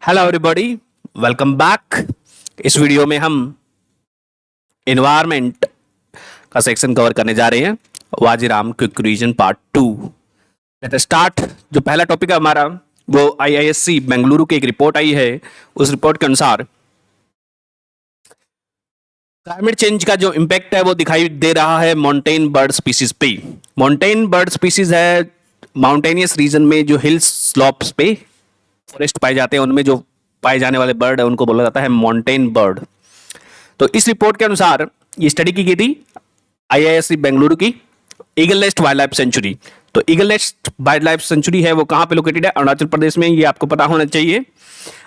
Hello everybody, welcome back. इस video में हम इन्वायरमेंट का सेक्शन कवर करने जा रहे हैं। Vajiram quick revision part 2। Let us start. जो पहला टॉपिक है हमारा वो आईआईएससी बेंगलुरु की एक रिपोर्ट आई है। उस रिपोर्ट के अनुसार क्लाइमेट चेंज का जो इम्पैक्ट है वो दिखाई दे रहा है माउंटेन बर्ड स्पीसीज पे। माउंटेन बर्ड स्पीसीज है माउंटेनियस रीजन में जो हिल स्लॉप्स पे फॉरेस्ट पाए जाते हैं, उनमें जो पाए जाने वाले बर्ड है उनको बोला जाता है माउंटेन बर्ड। तो इस रिपोर्ट के अनुसार ये स्टडी की गई थी आईआईएससी बेंगलुरु की Eagle Nest wildlife sanctuary. तो Eagle Nest wildlife sanctuary है वो कहाँ पे लोकेटेड है? अरुणाचल प्रदेश में। ये आपको पता होना चाहिए।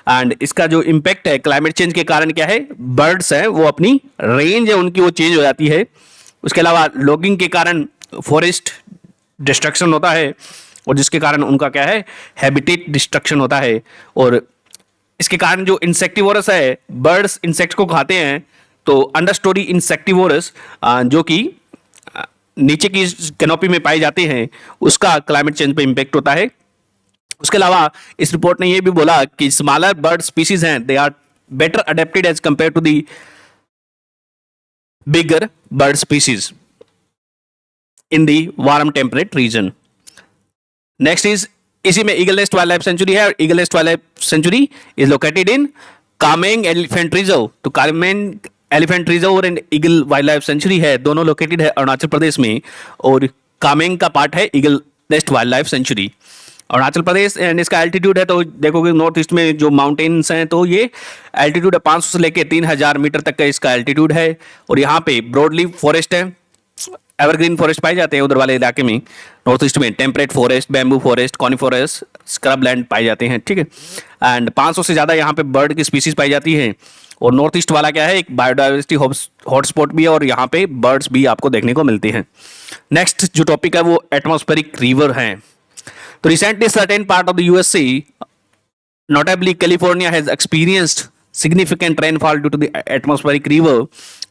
एंड इसका जो इम्पैक्ट है क्लाइमेट चेंज के कारण क्या है, बर्ड्स है वो अपनी रेंज है उनकी वो चेंज हो जाती है। उसके अलावा लॉगिंग के कारण फॉरेस्ट डिस्ट्रक्शन होता है और जिसके कारण उनका क्या है, हैबिटेट डिस्ट्रक्शन होता है। और इसके कारण जो इंसेक्टिवोरस है, बर्ड्स इंसेक्ट को खाते हैं। तो अंडर स्टोरी इंसेक्टिवोरस जो कि नीचे की कैनोपी में पाए जाते हैं, उसका क्लाइमेट चेंज पे इंपैक्ट होता है। उसके अलावा इस रिपोर्ट ने यह भी बोला कि स्मॉलर बर्ड स्पीसीज हैं, they are better adapted as compare to the bigger bird species in the warm temperate region. Next is इसी में Eagle Nest wildlife sanctuary है। Eagle Nest wildlife sanctuary is located in Kameng elephant reserve. तो Kameng elephant reserve और Eagle wildlife sanctuary है, दोनों located है अरुणाचल प्रदेश में। और कामेंग का पार्ट है Eagle Nest wildlife century Arunachal Pradesh. And इसका एल्टीट्यूड है तो देखोगे नॉर्थ ईस्ट में जो माउंटेन्स हैं तो ये एल्टीट्यूड है 500 से लेकर 3000 मीटर तक का इसका एल्टीट्यूड है। और यहाँ पे ब्रॉडली फॉरेस्ट है, एवरग्रीन फॉरेस्ट पाए जाते हैं उधर वाले इलाके में। नॉर्थ ईस्ट में temperate forest, bamboo forest, coniferous, scrub land पाए जाते हैं, ठीक है। एंड 500 से ज़्यादा यहाँ पे बर्ड की स्पीसीज पाई जाती है। और नॉर्थ ईस्ट वाला क्या है, एक बायोडाइवर्सिटी हॉटस्पॉट भी है और यहाँ पे बर्ड्स भी आपको देखने को मिलते हैं। नेक्स्ट जो टॉपिक है वो एटमॉस्फेरिक रिवर है। तो recently certain part of the USA, notably California, has experienced significant rainfall due to the atmospheric river.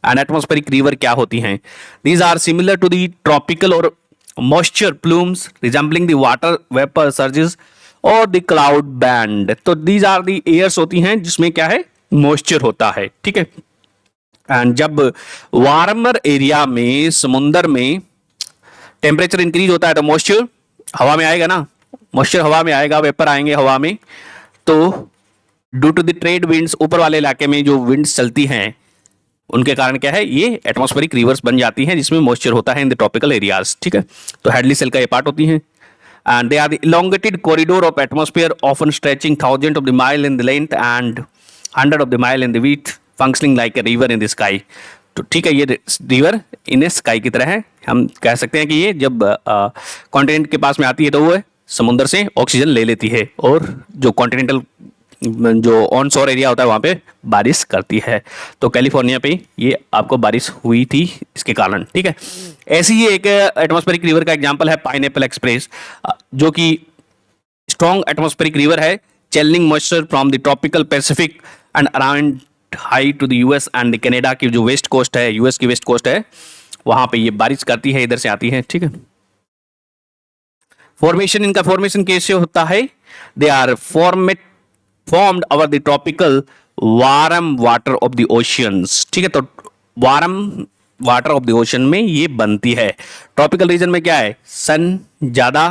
And atmospheric river क्या होती हैं? These are similar to the tropical or moisture plumes resembling the water vapor surges or the cloud band. तो these are the airs होती हैं जिसमें क्या है, moisture होता है, ठीक है। एंड जब वार्मर एरिया में, समुंदर में टेम्परेचर इंक्रीज होता है तो मॉइस्चर हवा में आएगा ना, मॉइस्चर हवा में आएगा, वेपर आएंगे हवा में। तो due to the trade winds, ऊपर वाले इलाके में जो विंड्स चलती हैं उनके कारण क्या है, ये एटमॉस्फेरिक रिवर्स बन जाती हैं जिसमें मॉइस्चर होता है इन द ट्रॉपिकल एरियाज, ठीक है। तो हेडली सेल का ये पार्ट होती हैं। And they are the elongated corridor of atmosphere often stretching thousand of the mile in the length and 100 of the mile in the width, functioning like a river in the sky. तो ठीक है, ये river in sky की तरह है। हम कह सकते हैं कि ये जब कॉन्टिनेंट के पास में आती है तो वो समुद्र से ऑक्सीजन ले लेती है और जो कॉन्टिनेंटल जो ऑन शोर एरिया होता है वहाँ पे बारिश करती है। तो कैलिफोर्निया पे ये आपको बारिश हुई थी इसके कारण, ठीक है। ऐसी ही एक एटमॉस्फेरिक रिवर का एग्जांपल है पाइनएप्पल एक्सप्रेस, जो कि स्ट्रॉन्ग एटमॉस्फेरिक रिवर है, channelling moisture from the tropical Pacific and around Hawaii to the US and Canada की जो वेस्ट कोस्ट है, यूएस की वेस्ट कोस्ट है, वहाँ पे ये बारिश करती है, इधर से आती है, ठीक है। फॉर्मेशन, इनका फॉर्मेशन कैसे होता है? They are formed over the tropical warm water of the oceans, ठीक है। तो warm water of the ocean में ये बनती है। ट्रॉपिकल रीजन में क्या है, सन ज़्यादा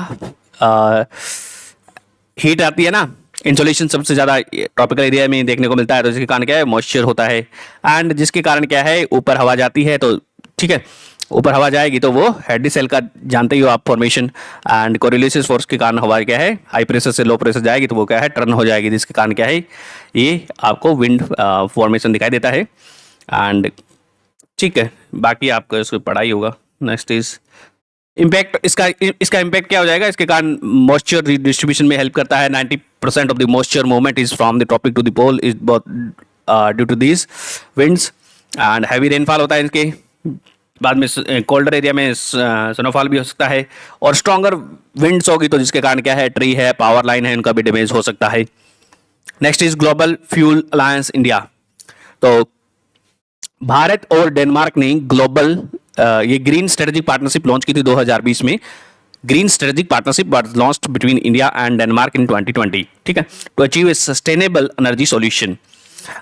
हीट आती है ना, इंसोलेशन सबसे ज़्यादा ट्रॉपिकल एरिया में देखने को मिलता है। तो जिसके कारण क्या है, मॉइस्चर होता है। एंड जिसके कारण क्या है, ऊपर हवा जाती है। तो ठीक है, ऊपर हवा जाएगी तो वो हेडी सेल का जानते ही हो आप फॉर्मेशन। एंड कोरिलेसिस फोर्स के कारण हवा क्या है, हाई प्रेशर से लो प्रेशर जाएगी तो वो क्या है, टर्न हो जाएगी, जिसके कारण क्या है, ये आपको विंड फॉर्मेशन दिखाई देता है। एंड ठीक है, बाकी आपको इसको पढ़ाई होगा। Next is impact. इसका इम्पैक्ट क्या हो जाएगा, इसके कारण मॉइस्चर डिस्ट्रीब्यूशन में हेल्प करता है। 90% of the moisture movement is from the tropic to the pole is due to this winds. And heavy rainfall होता है इसके बाद में, कोल्डर एरिया में स्नोफॉल भी हो सकता है। और स्ट्रॉन्गर विंड्स होगी तो जिसके कारण क्या है, ट्री है, पावर लाइन है, उनका भी डैमेज हो सकता है। Next is global fuel alliance India. तो भारत और डेनमार्क ने ग्लोबल ये ग्रीन स्ट्रेटेजिक पार्टनरशिप लॉन्च की थी 2020 में। Green strategic partnership was launched between India and Denmark in 2020, ठीक है, to achieve a sustainable energy solution,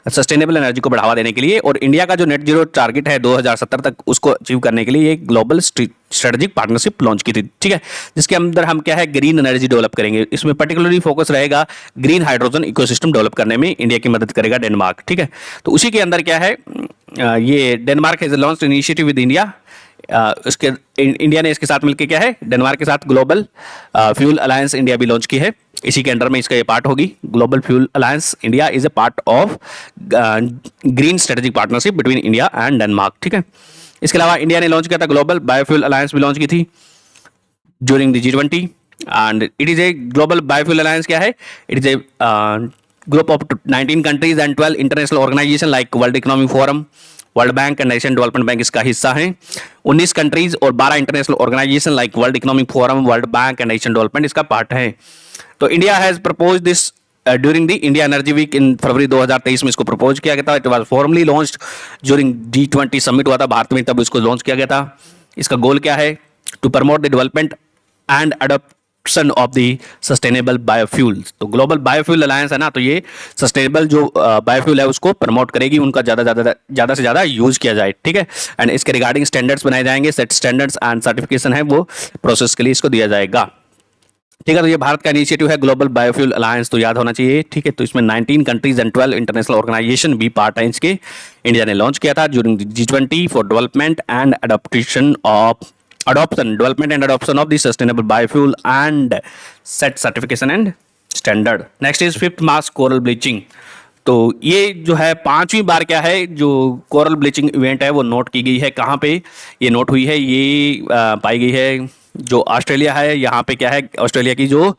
sustainable energy को बढ़ावा देने के लिए, और इंडिया का जो नेट जीरो टारगेट है 2070 तक उसको अचीव करने के लिए एक ग्लोबल स्ट्रेटेजिक पार्टनरशिप लॉन्च की थी, ठीक है, जिसके अंदर हम क्या है ग्रीन एनर्जी डेवलप करेंगे। इसमें पर्टिकुलरली फोकस रहेगा ग्रीन हाइड्रोजन इकोसिस्टम डेवलप करने में इंडिया की मदद करेगा डेनमार्क, ठीक है। तो उसी के अंदर क्या है, ये Denmark has launched initiative with India, उसके इंडिया ने इसके साथ मिलकर क्या है डेनमार्क के साथ ग्लोबल फ्यूल अलायंस इंडिया भी लॉन्च की है। इसी के अंडर में इसका ये पार्ट होगी। Global fuel alliance India is a part of green strategic partnership between India and Denmark, ठीक है। इसके अलावा इंडिया ने लॉन्च किया था ग्लोबल बायोफ्यूल अलायंस भी लॉन्च की थी during the G20, and it is a global biofuel alliance क्या है, it is a group of 19 countries and 12 international organisation like world economic forum, world bank and Asian development bank इसका हिस्सा है। 19 countries और 12 international organisation like world economic forum, world bank and Asian development इसका part है। तो India has propose this during the India energy week in February 2023 में इसको प्रपोज किया गया था। It was formally launched during G20 summit हुआ था भारत में, तब इसको लॉन्च किया गया था। इसका गोल क्या है, to promote the development and adoption of the sustainable biofuels. तो ग्लोबल बायोफ्यूल अलायंस है ना, तो ये सस्टेनेबल जो बायोफ्यूल है उसको प्रमोट करेगी, उनका ज़्यादा से ज़्यादा यूज किया जाए, ठीक है। एंड इसके रिगार्डिंग स्टैंडर्ड्स बनाए जाएंगे, सेट स्टैंडर्ड्स एंड सर्टिफिकेशन है वो प्रोसेस के लिए इसको दिया जाएगा, ठीक है। तो ये भारत का इनिशिएटिव है ग्लोबल बायोफ्यूल अलायंस, तो याद होना चाहिए, ठीक है। तो इसमें 19 कंट्रीज एंड 12 इंटरनेशनल ऑर्गेनाइजेशन भी पार्ट है इसके। इंडिया ने लॉन्च किया था during G20 for development and adoption of the sustainable biofuel and set certification and standard. Next is 5th mass coral bleaching. तो ये जो है 5वीं बार क्या है जो कोरल ब्लीचिंग इवेंट है वो नोट की गई है। कहाँ पे ये नोट हुई है, ये पाई गई है जो ऑस्ट्रेलिया है। यहाँ पे क्या है, ऑस्ट्रेलिया की जो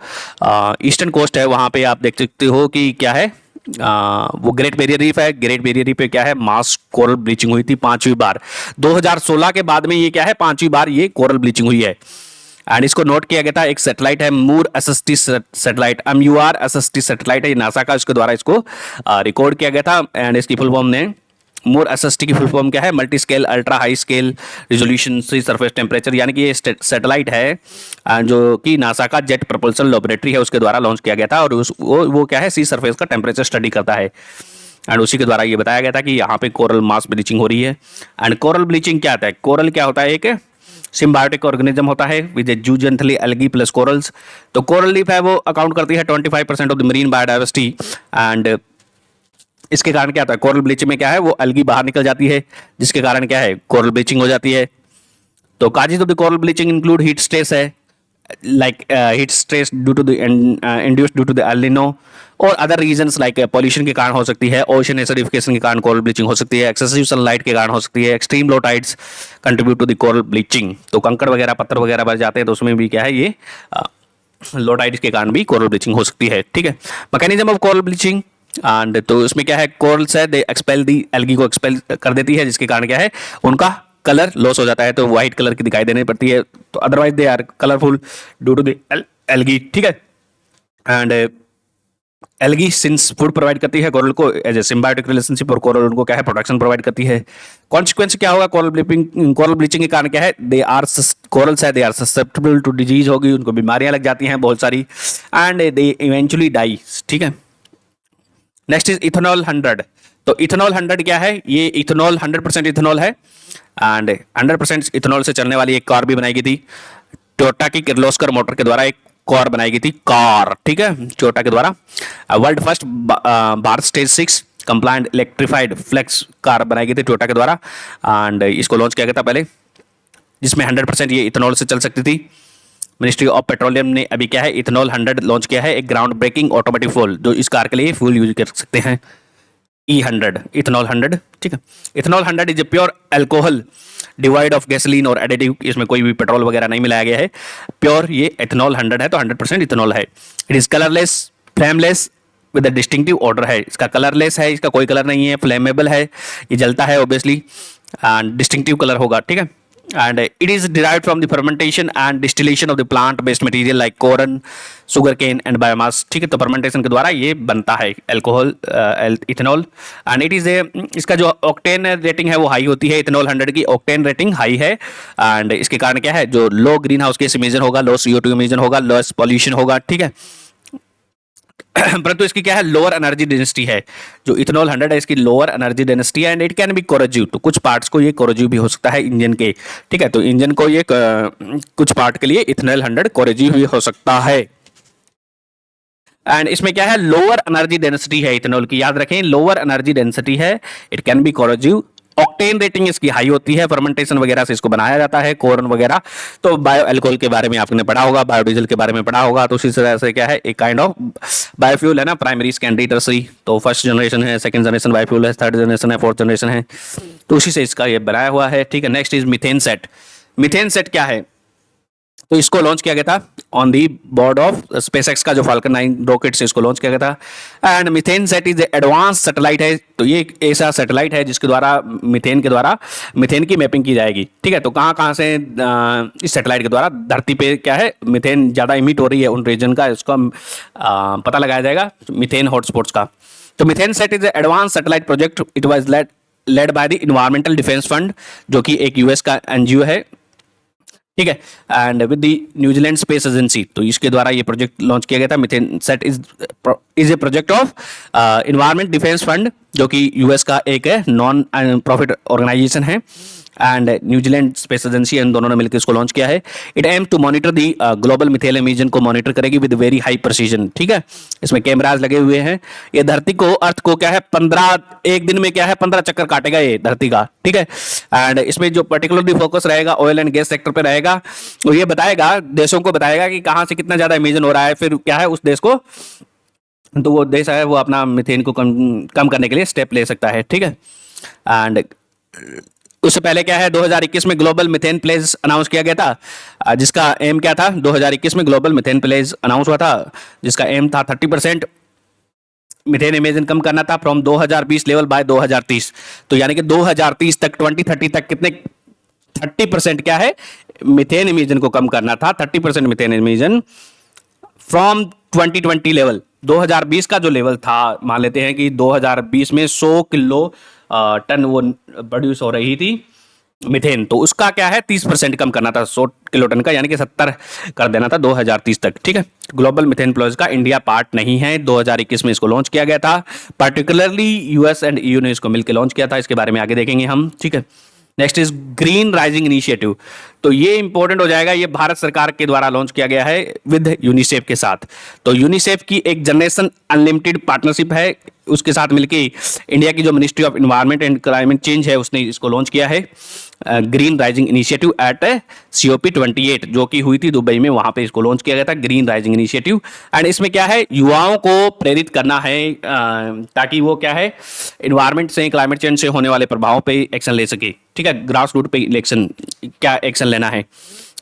ईस्टर्न कोस्ट है वहाँ पे आप देख सकते हो कि क्या है, वो ग्रेट बैरियर रीफ है। ग्रेट बैरियर रीफ पे क्या है, मास कोरल ब्लीचिंग हुई थी 5वीं बार। 2016 के बाद में ये क्या है 5वीं बार ये कोरल ब्लीचिंग हुई है। एंड इसको नोट किया गया था, एक सैटेलाइट है MUR SST satellite, MUR SST satellite है, ये नासा का, इसके द्वारा इसको रिकॉर्ड किया गया था। एंड इसकी फुल फॉर्म ने मूर एसएसटी की फुल फॉर्म क्या है, multi scale ultra high scale resolution sea surface temperature, यानी कि ये सैटेलाइट है जो कि नासा का जेट प्रपोल्सन लैबोरेटरी है उसके द्वारा लॉन्च किया गया था। और वो क्या है सी सरफेस का टेम्परेचर स्टडी करता है। एंड उसी के द्वारा ये बताया गया था कि यहाँ पे कोरल मास ब्लीचिंग हो रही है। एंड कोरल ब्लीचिंग क्या होता है, कोरल क्या होता है, एक सिम्बायोटिक ऑर्गेनिज्म होता है with A zooxanthellae algae plus corals. तो कोरल लीफ है वो अकाउंट करती है 25% of the marine biodiversity. And इसके कारण क्या होता है, कोरल ब्लीचिंग में क्या है वो एल्गी बाहर निकल जाती है, जिसके कारण क्या है कोरल ब्लीचिंग हो जाती है। तो causes of the coral bleaching include heat stress है, like heat stress due to the induced due to the El Nino, और अदर रीजंस लाइक पॉल्यूशन के कारण हो सकती है, ओशन एसिडिफिकेशन के कारण कोरल ब्लीचिंग हो सकती है, एक्सेसिव सनलाइट के कारण हो सकती है, extreme low tides contribute to the coral bleaching. तो कंकड़ वगैरह पत्थर वगैरह बढ़ जाते हैं तो उसमें भी क्या है ये लो टाइड्स के कारण भी कोरल ब्लीचिंग हो सकती है, ठीक है। Mechanism of coral bleaching, and तो उसमें क्या है कोरल्स है दे एक्सपेल दी एल्गी को एक्सपेल कर देती है, जिसके कारण क्या है उनका कलर लॉस हो जाता है, तो व्हाइट कलर की दिखाई देनी पड़ती है। तो otherwise they are colourful due to the algae, ठीक है। And algae since food provide करती है कोरल को एज ए सिम्बायोटिक रिलेशनशिप, और कोरल उनको क्या है प्रोटेक्शन प्रोवाइड करती है। कॉन्सिक्वेंस क्या होगा कोरल ब्लीचिंग के कारण क्या है, दे आर कोरल्स है they are susceptible to disease होगी, उनको बीमारियां लग जाती हैं बहुत सारी, एंड दे इवेंचुअली डाई, ठीक है। Next is ethanol 100। तो इथेनॉल 100 क्या है, ये इथेनॉल 100% इथेनॉल है एंड 100% इथेनॉल से चलने वाली एक कार भी बनाई गई थी टोयोटा की किर्लोस्कर मोटर के द्वारा। एक कार बनाई गई थी कार, ठीक है, टोयोटा के द्वारा। World first Bharat stage 6 compliant electrified flex car बनाई गई थी टोयोटा के द्वारा। एंड इसको लॉन्च किया गया था पहले, जिसमें 100% ये इथेनॉल से चल सकती थी। मिनिस्ट्री ऑफ पेट्रोलियम ने अभी क्या है इथेनॉल 100 लॉन्च किया है, एक ग्राउंड ब्रेकिंग ऑटोमेटिक फ्यूल जो इस कार के लिए फ्यूल यूज कर सकते हैं, E100 इथेनॉल 100, ठीक है। Ethanol 100 is a pure alcohol divide of gasoline और एडिटिव, इसमें कोई भी पेट्रोल वगैरह नहीं मिलाया गया है, प्योर ये इथेनॉल 100 है, तो 100% इथेनॉल है। It is colourless flameless with a distinctive order है, इसका कलरलेस है, इसका कोई कलर नहीं है, फ्लेमेबल है, ये जलता है ऑब्वियसली, एंड डिस्टिंक्टिव कलर होगा, ठीक है। and it is derived from the fermentation and distillation of the plant based material like corn, sugar cane and biomass. ठीक है, तो fermentation के द्वारा ये बनता है alcohol, ethanol, and it is ए, इसका जो ऑक्टेन रेटिंग है वो हाई होती है, इथेनॉल 100 की ऑक्टेन रेटिंग हाई है, एंड इसके कारण क्या है, जो लो ग्रीन हाउस गैस इमिशन होगा, लो CO2 इमिशन होगा, लेस पॉल्यूशन होगा, ठीक है। परंतु इसकी क्या है, लोअर एनर्जी डेंसिटी है, जो इथेनॉल 100 है इसकी लोअर एनर्जी डेंसिटी है, and it can B corrosive, तो कुछ पार्ट्स को ये कोरोजिव भी हो सकता है इंजन के, ठीक है, तो इंजन को ये कुछ पार्ट के लिए इथेनॉल 100 कोरोजिव भी हो सकता है। एंड इसमें क्या है, लोअर एनर्जी डेंसिटी है इथेनॉल की, याद रखें लोअर एनर्जी डेंसिटी है, it can B corrosive, octane rating इसकी हाई होती है, फर्मेंटेशन वगैरह से इसको बनाया जाता है, कॉर्न वगैरह, तो बायो अल्कोहल के बारे में आपने पढ़ा होगा, बायोडीजल के बारे में पढ़ा होगा, तो उसी तरह से क्या है, एक काइंड ऑफ बायोफ्यूल है ना, प्राइमरी सेकेंडरी टर्सरी, तो फर्स्ट जनरेशन है, सेकंड जनरेशन बायोफ्यूल है, थर्ड जनरेशन है, फोर्थ जनरेशन है, तो उसी से इसका ये बनाया हुआ है, ठीक है। Next is methane set. Methane set क्या है, तो इसको लॉन्च किया गया था on the board of SpaceX का जो फाल्कन 9 रॉकेट से इसको लॉन्च किया गया था, and methane set is advance satellite है, तो ये एक ऐसा सैटेलाइट है जिसके द्वारा मीथेन के द्वारा मीथेन की मैपिंग की जाएगी, ठीक है, तो कहाँ कहाँ से इस सैटेलाइट के द्वारा धरती पे क्या है मीथेन ज़्यादा इमिट हो रही है उन रीजन का, इसका पता लगाया जाएगा मीथेन हॉटस्पॉट्स का। तो methane set is advance satellite project, it was led by the environmental defence fund, जो कि एक US का NGO है, ठीक है, and with the New Zealand space agency, तो इसके द्वारा ये प्रोजेक्ट लॉन्च किया गया था। Methane set is a project of environment defence fund, जो कि US का एक नॉन प्रॉफिट ऑर्गेनाइजेशन है, एंड न्यूजीलैंड स्पेस एजेंसी, इन दोनों ने मिलकर इसको लॉन्च किया है। It aim to monitor the global methane emission को मॉनिटर करेगी विद वेरी हाई प्रिसीजन, ठीक है, इसमें कैमराज लगे हुए हैं, ये धरती को अर्थ को क्या है 15 एक दिन में क्या है 15 चक्कर काटेगा ये धरती का, ठीक है, एंड इसमें जो पर्टिकुलरली फोकस रहेगा ऑयल एंड गैस सेक्टर पे रहेगा, तो ये बताएगा देशों को बताएगा कि कहाँ से कितना ज्यादा इमिशन हो रहा है, फिर क्या है उस देश को, तो वो देश है वो अपना मिथेन को कम करने के लिए स्टेप ले सकता है, ठीक है। एंड उससे पहले क्या है 2021 में ग्लोबल मिथेन प्लेज अनाउंस किया गया था, जिसका एम क्या था, 2021 में ग्लोबल मिथेन प्लेज अनाउंस हुआ था, जिसका एम था 30% मिथेन इमिशन कम करना था फ्रॉम 2020 लेवल बाय 2030, तो यानी कि 2030 तक 2030 तक कितने 30% क्या है मिथेन इमिशन को कम करना था, 30% मिथेन इमिशन फ्रॉम 2020 लेवल, 2020 का जो लेवल था, मान लेते हैं कि 2020 में 100 किलो टन वो प्रोड्यूस हो रही थी मिथेन, तो उसका क्या है 30% कम करना था 100 किलो टन का, यानी कि 70 कर देना था 2030 तक, ठीक है। ग्लोबल मिथेन प्लस का इंडिया पार्ट नहीं है, 2021 में इसको लॉन्च किया गया था, पर्टिकुलरली US एंड EU ने इसको मिलकर लॉन्च किया था, इसके बारे में आगे देखेंगे हम, ठीक है। Next is green rising initiative, तो ये इंपॉर्टेंट हो जाएगा, ये भारत सरकार के द्वारा लॉन्च किया गया है विद यूनिसेफ के साथ, तो यूनिसेफ की एक जनरेशन अनलिमिटेड पार्टनरशिप है, उसके साथ मिलकर इंडिया की जो ministry of environment and climate change है उसने इसको लॉन्च किया है, green rising initiative eight COP28, जो कि हुई थी दुबई में, वहां पे इसको लॉन्च किया गया था ग्रीन राइजिंग इनिशिएटिव, एंड इसमें क्या है युवाओं को प्रेरित करना है ताकि वो क्या है इन्वायरमेंट से क्लाइमेट चेंज से होने वाले प्रभावों पे एक्शन ले सके, ठीक है, ग्रास रूट पे इलेक्शन क्या एक्शन लेना है।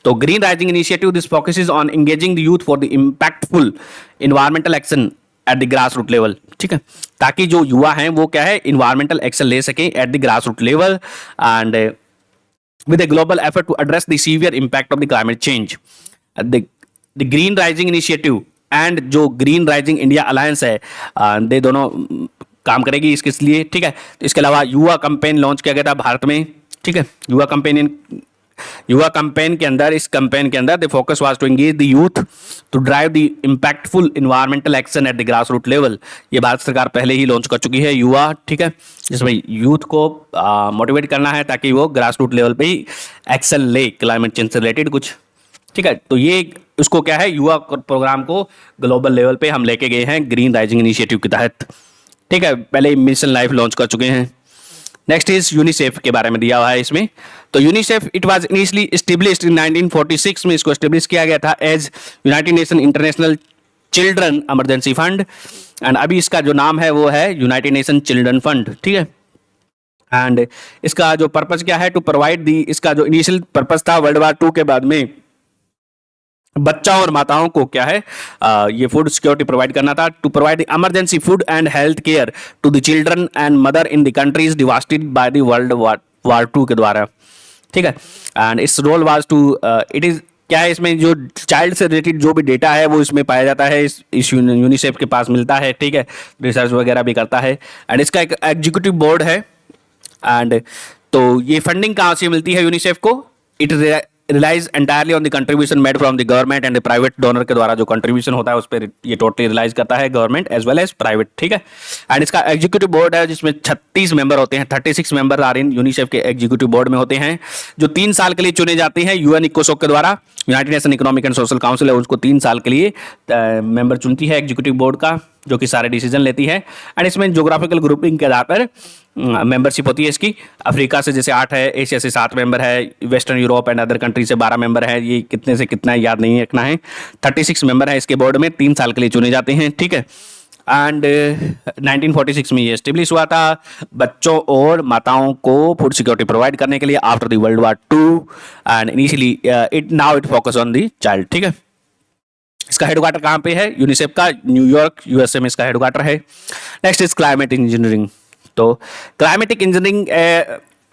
तो green rising initiative this focuses on engaging the youth for the impactful environmental action at the grass root level, ठीक है, ताकि जो युवा हैं वो क्या है इन्वायरमेंटल एक्शन ले सकें at the grass root level, and with a global effort to address the severe impact of the climate change. The Green Rising Initiative and जो Green Rising India Alliance है, दे दोनों काम करेगी इसके लिए, ठीक है। इसके अलावा युवा कैंपेन लॉन्च किया गया था भारत में, ठीक है, युवा कैंपेन के अंदर, इस कैंपेन के अंदर the focus was to engage the youth to drive the impactful environmental action at the grass root level, ये भारत सरकार पहले ही लॉन्च कर चुकी है युवा, ठीक है, जिसमें यूथ को मोटिवेट करना है ताकि वो ग्रास रूट लेवल पे ही एक्शन ले क्लाइमेट चेंज से रिलेटेड कुछ, ठीक है। तो ये उसको क्या है युवा प्रोग्राम को ग्लोबल लेवल पे हम लेके गए हैं ग्रीन राइजिंग इनिशिएटिव के तहत, ठीक है, पहले मिशन लाइफ लॉन्च कर चुके हैं। नेक्स्ट इज यूनिसेफ के बारे में दिया हुआ है इसमें, तो UNICEF it was initially established in 1946 में इसको एस्टेब्लिश किया गया था as United Nation international children emergency fund, and अभी इसका जो नाम है वो है यूनाइटेड नेशन चिल्ड्रन फंड, ठीक है। एंड इसका जो पर्पस क्या है टू प्रोवाइड दी, इसका जो इनिशियल पर्पस था वर्ल्ड वार 2 के बाद में बच्चाओं और माताओं को क्या है ये फूड सिक्योरिटी प्रोवाइड करना था, to provide emergency food and health care to the children and mother in the countries devastated by the world war 2 के द्वारा, ठीक है। And its role was to it is क्या है, इसमें जो चाइल्ड से रिलेटेड जो भी डेटा है वो इसमें पाया जाता है, इस यूनिसेफ के पास मिलता है, ठीक है। रिसर्च वगैरह भी करता है एंड इसका एक एग्जीक्यूटिव बोर्ड है। एंड तो ये फंडिंग कहाँ से मिलती है यूनिसेफ को? It relies entirely on the contribution made from the government and the private donor के द्वारा जो कंट्रीब्यूशन होता है उस पर ये टोटली रिलाइज करता है government as well as private, ठीक है। एंड इसका एग्जीक्यूटिव बोर्ड है जिसमें 36 मेंबर होते हैं, 36 मेंबर आर इन यूनिसेफ के एग्जीक्यूटिव बोर्ड में होते हैं, जो 3 साल के लिए चुने जाते हैं। यूएन इकोसोक के द्वारा, United nation economic and social council है, उसको 3 साल के लिए मेंबर चुनती है एग्जीक्यूटिव बोर्ड का, जो कि सारे डिसीजन लेती है। एंड इसमें जोग्राफिकल ग्रुपिंग के आधार पर मेंबरशिप होती है इसकी। अफ्रीका से जैसे 8 है, एशिया से 7 मेंबर है, western Europe and other country से 12 मेंबर है। ये कितने से कितना है याद नहीं रखना है। 36 मेंबर है इसके बोर्ड में, 3 साल के लिए चुने जाते हैं, ठीक है। एंड 1946 में ये एस्टेब्लिश हुआ था बच्चों और माताओं को फूड सिक्योरिटी प्रोवाइड करने के लिए after the world war 2 and initially it focus on the child, ठीक है। इसका हेडक्वार्टर कहाँ पे है? यूनिसेफ का न्यूयॉर्क यूएसए में इसका हेडक्वार्टर है। Next is climate engineering. तो क्लाइमेटिक इंजीनियरिंग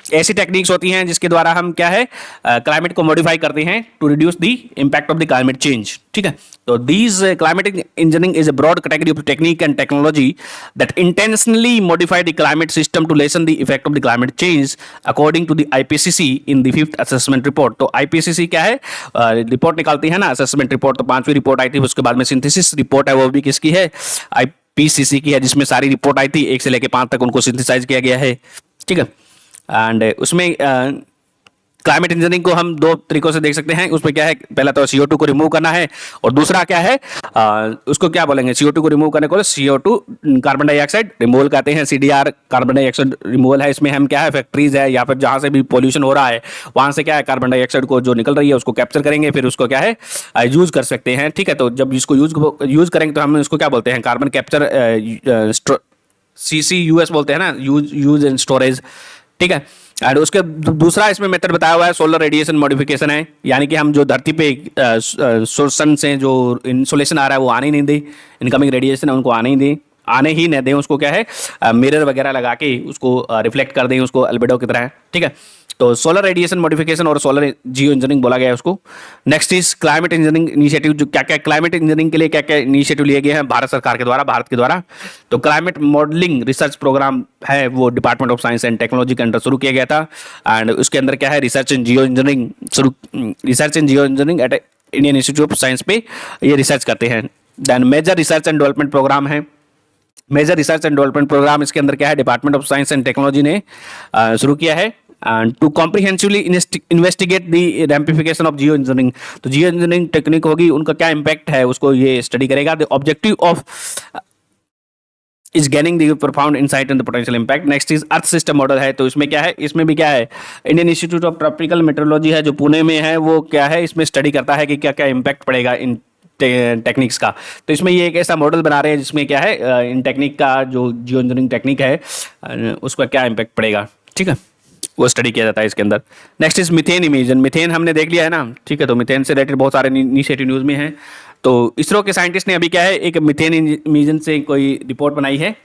ऐसी टेक्निक्स होती हैं जिसके द्वारा हम क्या है क्लाइमेट को मॉडिफाई करते हैं to reduce the impact of the climate change, ठीक है। तो these climatic engineering is a broad category of technique and technology that intentionally modify the climate system to lessen the effect of the climate change according to the IPCC in the 5th assessment report. तो IPCC क्या है? Report निकालती है ना, assessment report. तो 5वीं report आई थी, उसके बाद में सिंथेसिस रिपोर्ट है, वो भी किसकी है? आईपीसीसी की है, जिसमें सारी रिपोर्ट आई थी 1 से लेकर 5 तक, उनको सिंथेसाइज किया गया है, ठीक है। एंड उसमें क्लाइमेट इंजीनियरिंग को हम 2 तरीकों से देख सकते हैं। उसमें क्या है, पहला तो CO2 को रिमूव करना है, और दूसरा क्या है उसको क्या बोलेंगे, CO2 को रिमूव करने को CO2 कार्बन डाइऑक्साइड रिमूवल कहते हैं। CDR कार्बन डाइऑक्साइड रिमूवल है। इसमें हम क्या है, फैक्ट्रीज है या फिर जहाँ से भी पोल्यूशन हो रहा है वहाँ से क्या है कार्बन डाइऑक्साइड को जो निकल रही है उसको कैप्चर करेंगे, फिर उसको क्या है यूज कर सकते हैं, ठीक है। तो जब इसको यूज करेंगे तो हम इसको क्या बोलते हैं, कार्बन कैप्चर CCUS बोलते हैं ना, यूज एंड स्टोरेज, ठीक है। और उसके दूसरा इसमें मेथड बताया हुआ है सोलर रेडिएशन मॉडिफिकेशन है, यानी कि हम जो धरती पे सन से जो इंसोलेशन आ रहा है वो आने ही नहीं दे, इनकमिंग रेडिएशन है उनको आने ही न दें, उसको क्या है मिरर वगैरह लगा के उसको रिफ्लेक्ट कर दें, उसको अल्बेडो की तरह, ठीक है। तो सोलर रेडिएशन मॉडिफिकेशन और सोलर जियो इंजीनियरिंग बोला गया है उसको। Next is climate engineering initiative. जो क्या क्या क्लाइमेट इंजीनियरिंग के लिए क्या क्या इनिशिएटिव लिए गए हैं भारत सरकार के द्वारा, भारत के द्वारा। तो क्लाइमेट मॉडलिंग रिसर्च प्रोग्राम है, वो department of science and technology के अंदर शुरू किया गया था। एंड उसके अंदर क्या है, research in geoengineering at Indian Institute of Science पे ये रिसर्च करते हैं। Then major research and development programme है। Major research and development programme इसके अंदर क्या है, department of science and technology ने शुरू किया है। And to comprehensively investigate the ramification of geoengineering. तो जियो इंजीनियरिंग टेक्निक होगी, उनका क्या इंपैक्ट है उसको ये स्टडी करेगा। The objective of is gaining the profound insight and the potential impact. Next is earth system model है। तो इसमें क्या है, इसमें भी क्या है, Indian Institute of tropical metrology है जो पुणे में है, वो क्या है इसमें स्टडी करता है कि क्या क्या इंपैक्ट पड़ेगा इन टेक्निक्स का। तो इसमें ये एक ऐसा मॉडल बना रहे हैं जिसमें क्या है इन टेक्निक का जो जियो इंजीनियरिंग टेक्निक है उसका क्या इंपैक्ट पड़ेगा, ठीक है, वो स्टडी किया जाता है इसके अंदर। Next is methane imagine. Methane हमने देख लिया है ना, ठीक है। तो मीथेन से रिलेटेड बहुत सारे इनिशिएटिव न्यूज़ में हैं। तो इसरो के साइंटिस्ट ने अभी क्या है एक मीथेन इमेजन से कोई रिपोर्ट बनाई है।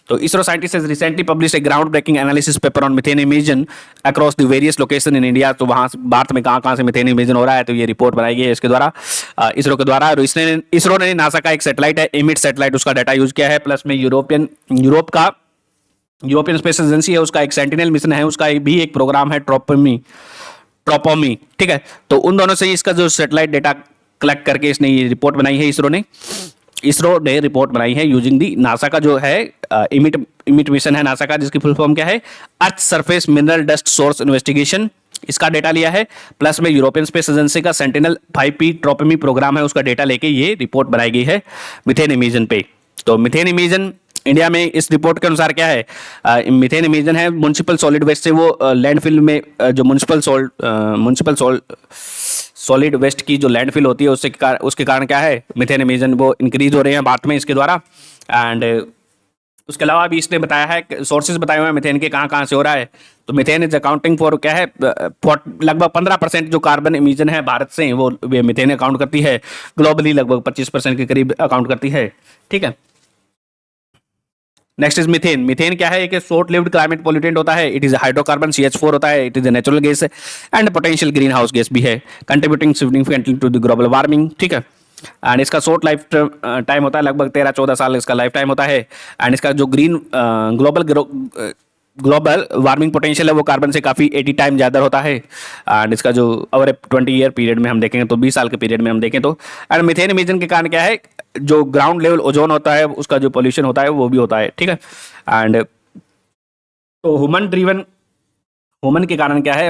तो ISRO scientist has recently published a ground breaking analysis paper on methane emission across the various location in India. तो वहाँ भारत में कहाँ से मीथेन इमेजन हो रहा है, तो ये रिपोर्ट बनाई गई है इसके द्वारा इसरो के द्वारा। और इसरो ने नासा का एक सैटेलाइट है एमिट सैटेलाइट, उसका डाटा यूज किया है। प्लस में यूरोपियन स्पेस एजेंसी है, उसका एक सेंटिनल मिशन है, उसका भी एक प्रोग्राम है ट्रोपोमी, ठीक है। तो उन दोनों से इसका जो सैटेलाइट डेटा कलेक्ट करके इसने ये रिपोर्ट बनाई है इसरो ने रिपोर्ट बनाई है यूजिंग दी नासा का जो है इमिट मिशन है नासा का, जिसकी फुल फॉर्म क्या है, earth surface mineral dust source investigation. इसका डेटा लिया है। प्लस में यूरोपियन स्पेस एजेंसी का सेंटिनल 5P ट्रोपोमी प्रोग्राम है, उसका डेटा लेके ये रिपोर्ट बनाई गई है मीथेन इमेजन पे। तो मीथेन इमेजन इंडिया में इस रिपोर्ट के अनुसार क्या है, मीथेन इमेजन है म्युनिसिपल सॉलिड वेस्ट से वो लैंडफिल में जो म्युनिसिपल सॉलिड वेस्ट की जो लैंडफिल होती है उसके कारण क्या है मीथेन इमेजन वो इंक्रीज हो रहे हैं भारत में इसके द्वारा। एंड उसके अलावा भी इसने बताया है, सोर्सेज बताए हुए हैं मीथेन के कहाँ से हो रहा है। तो मीथेन इज अकाउंटिंग फॉर क्या है लगभग 15% जो कार्बन इमिशन है भारत से वो मीथेन अकाउंट करती है। ग्लोबली लगभग 25% के करीब अकाउंट करती है, ठीक है। Next is methane. मीथेन क्या है? एक शॉर्ट लिव्ड क्लाइमेट पोल्यूटेंट होता है। इट इज हाइड्रोकार्बन CH4 होता है। It is a natural gas and potential green house gas भी है, contributing significantly to the global warming. ठीक है। एंड इसका शॉर्ट लाइफ टाइम होता है, लगभग 13-14 साल इसका लाइफ टाइम होता है। एंड इसका जो ग्रीन ग्लोबल वार्मिंग पोटेंशियल है वो कार्बन से काफ़ी 80 टाइम ज़्यादा होता है। एंड इसका जो ओवर 20 ईयर पीरियड में हम देखेंगे तो 20 साल के पीरियड में हम देखें तो एंड मीथेन इमिशन के कारण क्या है, जो ग्राउंड लेवल ओजोन होता है उसका जो पोल्यूशन होता है वो भी होता है। ठीक है। एंड तो ह्यूमन के कारण क्या है,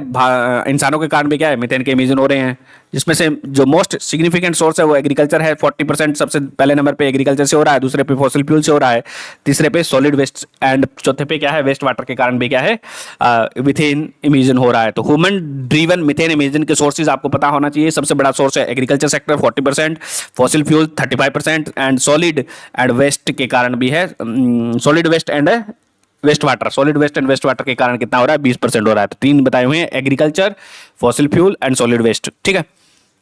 इंसानों के कारण भी क्या है, मीथेन के इमिशन हो रहे हैं। जिसमें से जो मोस्ट सिग्निफिकेंट सोर्स है वो एग्रीकल्चर है। 40% सबसे पहले नंबर पे एग्रीकल्चर से हो रहा है, दूसरे पे फॉसिल फ्यूल से हो रहा है, तीसरे पे सॉलिड वेस्ट एंड चौथे पे क्या है, वेस्ट वाटर के कारण भी क्या है मीथेन इमिशन हो रहा है। तो ह्यूमन ड्रीवन मीथेन इमिशन के सोर्सेज आपको पता होना चाहिए। सबसे बड़ा सोर्स है agriculture sector 40%, fossil fuel 35% and solid and waste के कारण भी है, solid waste and waste water, solid waste and waste water के कारण कितना हो रहा है, 20% हो रहा है। तो तीन बताए हुए हैं, agriculture, fossil fuel and solid waste. ठीक है।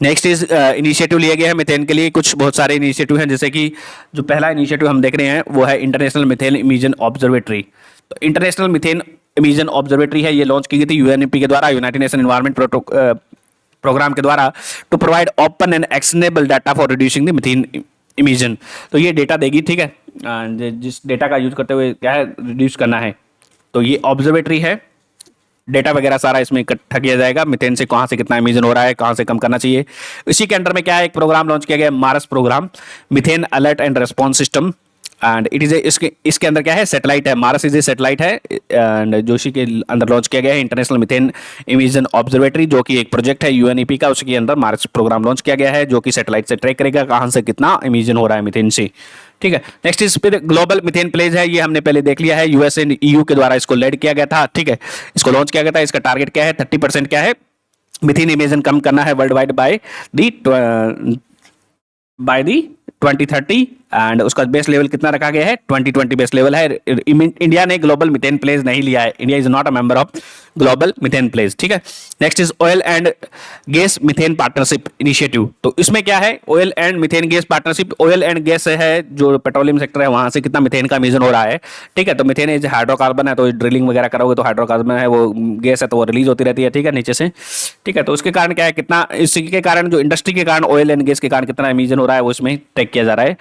नेक्स्ट इज इनिशिएटिव लिए गए हैं मीथेन के लिए, कुछ बहुत सारे इनिशिएटिव हैं। जैसे कि जो पहला इनिशिएटिव हम देख रहे हैं वो है इंटरनेशनल मीथेन इमिशन ऑब्जर्वेटरी। तो इंटरनेशनल मीथेन इमिशन ऑब्जर्वेटरी है, ये लॉन्च की गई थी यूएनईपी के द्वारा, यूनाइटेड नेशन एनवायरमेंट प्रोग्राम के द्वारा, to provide open and actionable data for reducing the methane emission. तो ये डेटा देगी। ठीक है। जिस डेटा का यूज करते हुए क्या है, रिड्यूस करना है। तो ये ऑब्जर्वेटरी है, डेटा वगैरह सारा इसमें इकट्ठा किया जाएगा, मीथेन से कहाँ से कितना इमिशन हो रहा है, कहाँ से कम करना चाहिए। इसी के अंडर में क्या है, एक प्रोग्राम लॉन्च किया गया, MARS programme, methane alert and response system. And it is इसके अंदर क्या है, सेटेलाइट है, मारस इज ए सेटेलाइट है एंड जोशी के अंदर लॉन्च किया गया है इंटरनेशनल मीथेन इमिशन ऑब्जर्वेटरी, जो कि एक प्रोजेक्ट है यूएनईपी का। उसके अंदर मारस प्रोग्राम लॉन्च किया गया है, जो कि सेटेलाइट से ट्रैक करेगा कहाँ से कितना इमिशन हो रहा है मीथेन से। ठीक है। नेक्स्ट इस पे ग्लोबल मीथेन प्लेज है, ये हमने पहले देख लिया है, यूएस एंड ईयू के द्वारा इसको लेड किया गया था। ठीक है। इसको लॉन्च किया गया था। इसका टारगेट क्या है, 30% क्या है, मीथेन इमिशन कम करना है world wide by the 2030। And उसका बेस लेवल कितना रखा गया है, 2020 बेस लेवल है। इंडिया ने ग्लोबल मीथेन प्लेज नहीं लिया है, India is not a member of global methane pledge. ठीक है। Next is oil and gas methane partnership initiative. तो इसमें क्या है, oil and methane gas partnership. Oil and gas है जो पेट्रोलियम सेक्टर है, वहां से कितना मीथेन का इमिशन हो रहा है। ठीक है। तो मीथेन इज हाइड्रोकार्बन है, तो ड्रिलिंग वगैरह करोगे तो हाइड्रोकार्बन है, वो गैस है तो वो रिलीज होती रहती है। ठीक है, नीचे से। ठीक है। तो उसके कारण क्या है, कितना इसके कारण जो इंडस्ट्री के कारण ऑयल एंड गैस के कारण कितना इमिशन हो रहा है वो इसमें ट्रैक किया जा रहा है।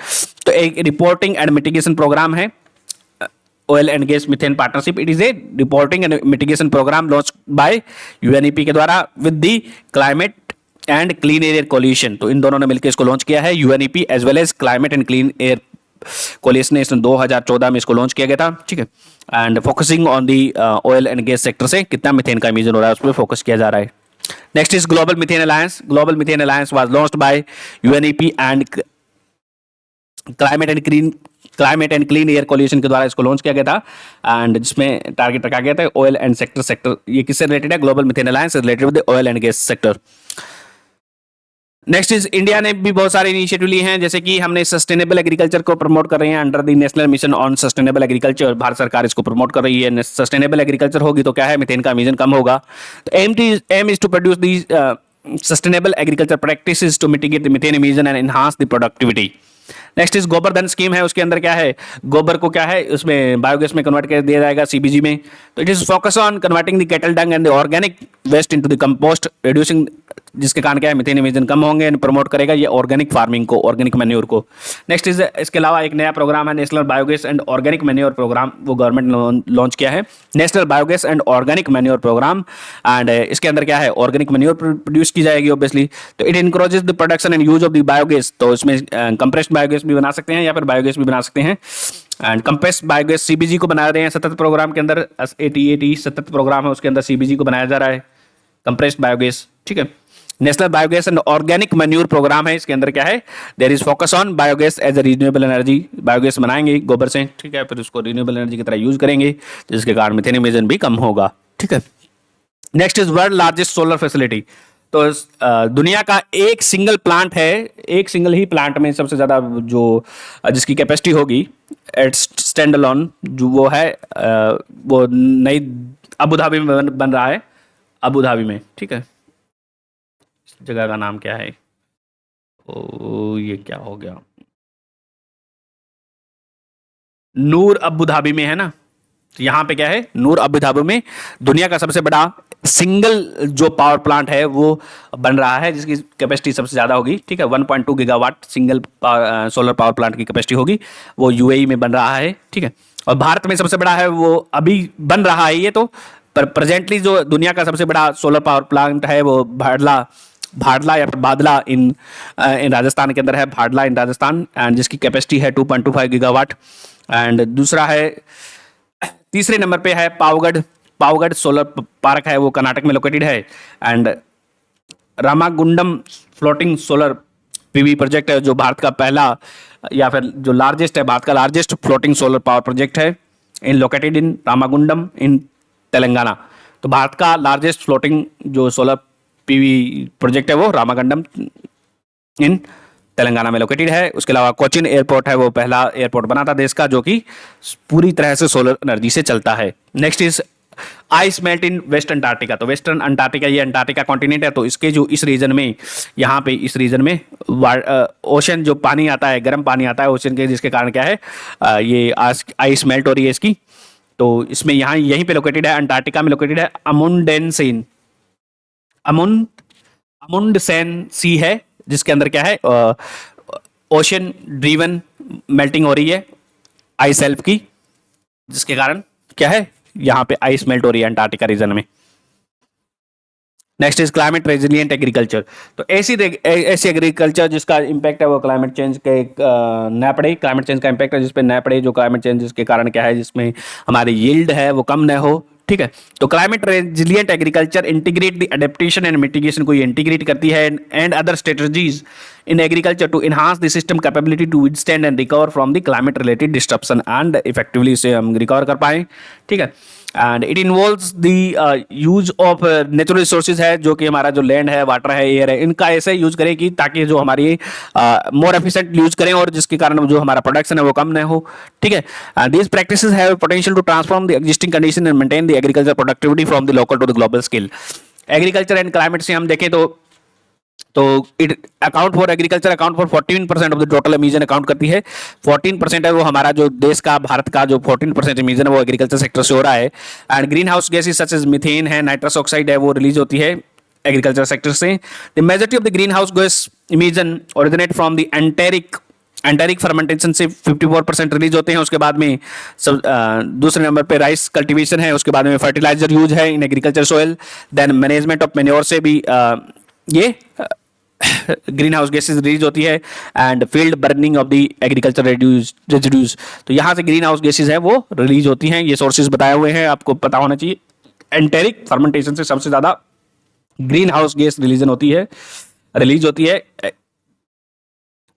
तो एक रिपोर्टिंग एंड मिटिगेशन प्रोग्राम है oil and gas methane partnership. It is a reporting and mitigation programme launch by UNEP के द्वारा with the climate and clean air coalition. तो इन दोनों ने मिलकर इसको लॉन्च किया है, UNEP as well as climate and clean air coalition ने इसने 2014 में इसको लॉन्च किया गया था। ठीक है। And focusing on the oil and gas sector से कितना मीथेन का इमिशन हो रहा है उस पर फोकस किया जा रहा है। Next is global methane alliance. Global methane alliance was launched by UNEP and climate and clean air coalition के द्वारा इसको लॉन्च किया गया था। एंड जिसमें टारगेट रखा गया था ऑयल एंड सेक्टर। ये किससे रिलेटेड है, global methane alliance related with oil and gas sector. Next is India ने भी बहुत सारे इनिशिएटिव लिए हैं, जैसे कि हमने सस्टेनेबल एग्रीकल्चर को प्रमोट कर रहे हैं under the national mission on sustainable agriculture. Bharat सरकार इसको प्रमोट कर रही है। सस्टेनेबल एग्रीकल्चर होगी तो क्या है, मीथेन का इमिशन कम होगा। तो aim is to produce the sustainable agriculture practices to mitigate the methane emission and enhance the productivity. Next is Gobar Dhan scheme है, उसके अंदर क्या है, गोबर को क्या है, उसमें बायोगैस में कन्वर्ट कर दिया जाएगा सीबीजी में। तो it is focus on converting the cattle dung and the organic waste into the compost, reducing, जिसके कारण क्या है मीथेन इमिशन कम होंगे। प्रमोट करेगा ये ऑर्गेनिक फार्मिंग को, ऑर्गेनिक मैन्योर को। नेक्स्ट इज इसके अलावा एक नया प्रोग्राम है, national biogas and organic manure programme, वो गवर्नमेंट ने लॉन्च किया है, national biogas and organic manure programme. And इसके अंदर क्या है, ऑर्गेनिक मैन्योर प्रोड्यूस की जाएगी ऑब्वियसली। तो it increases the production and use of the biogas. तो इसमें कंप्रेस्ड बायोगैस भी बना सकते हैं या फिर बायोगैस भी बना सकते हैं। एंड कंप्रेस्ड बायोगैस सीबीजी को बना रहे हैं सतत प्रोग्राम के अंदर, एटी सतत प्रोग्राम है, उसके अंदर सीबीजी को बनाया जा रहा है, कंप्रेस्ड बायोगैस। ठीक है। National biogas and organic manure programme है, इसके अंदर क्या है, there is focus on biogas as a renewable energy. Biogas बनाएंगे गोबर से, ठीक है, फिर उसको रिन्यूएबल एनर्जी की तरह यूज करेंगे, जिसके कारण मीथेन इमिशन भी कम होगा। ठीक है। Next is world largest solar facility. तो दुनिया का एक सिंगल प्लांट है, एक सिंगल ही प्लांट में सबसे ज्यादा जो जिसकी कैपेसिटी होगी एट स्टैंड अलोन, जो वो है वो नई अबू धाबी में बन रहा है, अबू धाबी में। ठीक है। जगह का नाम क्या है, ओ ये क्या हो गया, नूर अबू धाबी में है ना, तो यहाँ पे क्या है, नूर अबू धाबी में दुनिया का सबसे बड़ा सिंगल जो पावर प्लांट है वो बन रहा है, जिसकी कैपेसिटी सबसे ज़्यादा होगी, ठीक है, 1.2 gigawatt single solar power plant की कैपेसिटी होगी, वो यूएई में बन रहा है, ठीक है। और भारत में सबसे बड़ा है वो अभी बन रहा है ये तो, पर प्रेजेंटली जो दुनिया का सबसे बड़ा सोलर पावर प्लांट है वो भाडला या फिर बादला इन राजस्थान के अंदर है, भाडला इन राजस्थान, एंड जिसकी कैपेसिटी है 2.25 गीगावाट। एंड दूसरा है, तीसरे नंबर पे है पावगढ़, पावगढ़ सोलर पार्क है, वो कर्नाटक में लोकेटेड है। And Ramagundam floating solar PV project है, जो भारत का पहला या फिर जो लार्जेस्ट है, भारत का largest floating solar power project है, इन लोकेटेड इन रामागुंडम इन तेलंगाना। तो भारत का लार्जेस्ट फ्लोटिंग जो सोलर पीवी प्रोजेक्ट है वो रामागुंडम इन तेलंगाना में लोकेटेड है। उसके अलावा कोचिन एयरपोर्ट है, वो पहला एयरपोर्ट बना था देश का जो कि पूरी तरह से सोलर एनर्जी से चलता है। Next is ice melt in west Antarctica. तो वेस्टर्न अंटार्कटिका, ये अंटार्कटिका कॉन्टिनेंट है, तो इसके जो इस रीजन में, यहाँ पे इस रीजन में ओशन जो पानी आता है, गर्म पानी आता है ओशन के, जिसके कारण क्या है ये आइस मेल्ट हो रही है इसकी। तो इसमें यहाँ यहीं पे लोकेटेड है, अंटार्कटिका में लोकेटेड है अमुंडसेन, अमुंडसेन सी है, जिसके अंदर क्या है ओशन ड्रीवन मेल्टिंग हो रही है आइस शेल्फ की, जिसके कारण क्या है यहाँ पे आइस मेल्ट हो रही है अंटार्कटिका रीजन में। Next is climate resilient agriculture. तो ऐसी एग्रीकल्चर जिसका इम्पैक्ट है वो क्लाइमेट चेंज के न पड़े, क्लाइमेट चेंज का इम्पैक्ट है जिस पे न पड़े, जो क्लाइमेट चेंज जिसके कारण क्या है जिसमें हमारी यील्ड है वो कम न हो, ठीक है। तो climate resilient agriculture integrate the adaptation and mitigation को इंटीग्रेट करती है and other strategies in agriculture to enhance the system capability to withstand and recover from the climate related disruption and effectively इसे हम रिकवर कर पाएं, ठीक है। And it involves the use of natural resources है, जो कि हमारा जो लैंड है, वाटर है, एयर है, इनका ऐसे यूज करें कि ताकि जो हमारी मोर एफिशिएंट यूज करें और जिसके कारण जो हमारा प्रोडक्शन है वो कम न हो, ठीक है। These practices have potential to transform the existing condition and maintain the agriculture productivity from the local to the global scale. Agriculture and climate से हम देखें तो it account for agriculture account for 14% of the total emission account करती है। 14% है वो हमारा जो देश का, भारत का जो 14% एमिशन है वो एग्रीकल्चर सेक्टर से हो रहा है। And green house gases such as methane है, नाइट्रस ऑक्साइड है, वो रिलीज होती है एग्रीकल्चर सेक्टर से। The majority of the green house gas emission originate from the enteric fermentation से 54% रिलीज होते हैं। उसके बाद में दूसरे नंबर पे राइस कल्टीवेशन है, उसके बाद में फर्टिलाइजर यूज है in agriculture soil, then management of manure से भी ये ग्रीन हाउस गैसेज रिलीज होती है and field burning of the agriculture residues. तो यहाँ से ग्रीन हाउस गैसेज है वो रिलीज होती हैं। ये सोर्सेज बताए हुए हैं, आपको पता होना चाहिए। एंटेरिक फर्मेंटेशन से सबसे ज्यादा ग्रीन हाउस गैस रिलीज होती है।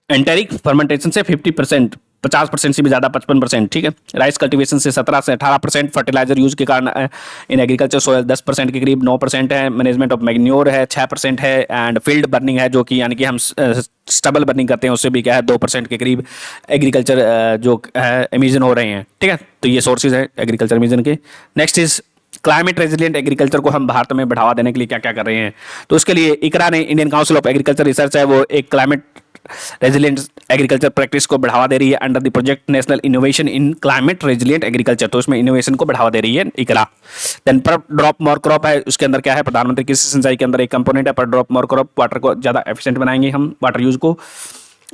एंटेरिक फर्मेंटेशन से 50%, 50% से भी ज्यादा, 55%, ठीक है। राइस कल्टीवेशन से 17 से 18%, फर्टिलाइजर यूज के कारण इन एग्रीकल्चर सोयल 10% के करीब, 9% है। मैनेजमेंट ऑफ मैग्न्योर है 6% है। एंड फील्ड बर्निंग है, जो कि यानी कि हम स्टबल बर्निंग करते हैं, उससे भी क्या है 2% के करीब एग्रीकल्चर जो है एमिशन हो रहे हैं, ठीक है। तो ये सोर्सेज है एग्रीकल्चर एमिशन के। Next is climate resilient agriculture को हम भारत में बढ़ावा देने के लिए क्या क्या कर रहे हैं। तो उसके लिए इकरा ने, Indian council of agriculture research है, वो एक क्लाइमेट रेजिलियंट एग्रीकल्चर प्रैक्टिस को बढ़ावा दे रही है under the project national innovation in climate resilient agriculture. तो इसमें इनोवेशन को बढ़ावा दे रही है इकरा। देन पर ड्रॉप मोर क्रॉप है, उसके अंदर क्या है, प्रधानमंत्री कृषि सिंचाई के अंदर एक कंपोनेंट है पर ड्रॉप मोर क्रॉप, वाटर को ज़्यादा एफिशिएंट बनाएंगे हम, वाटर यूज को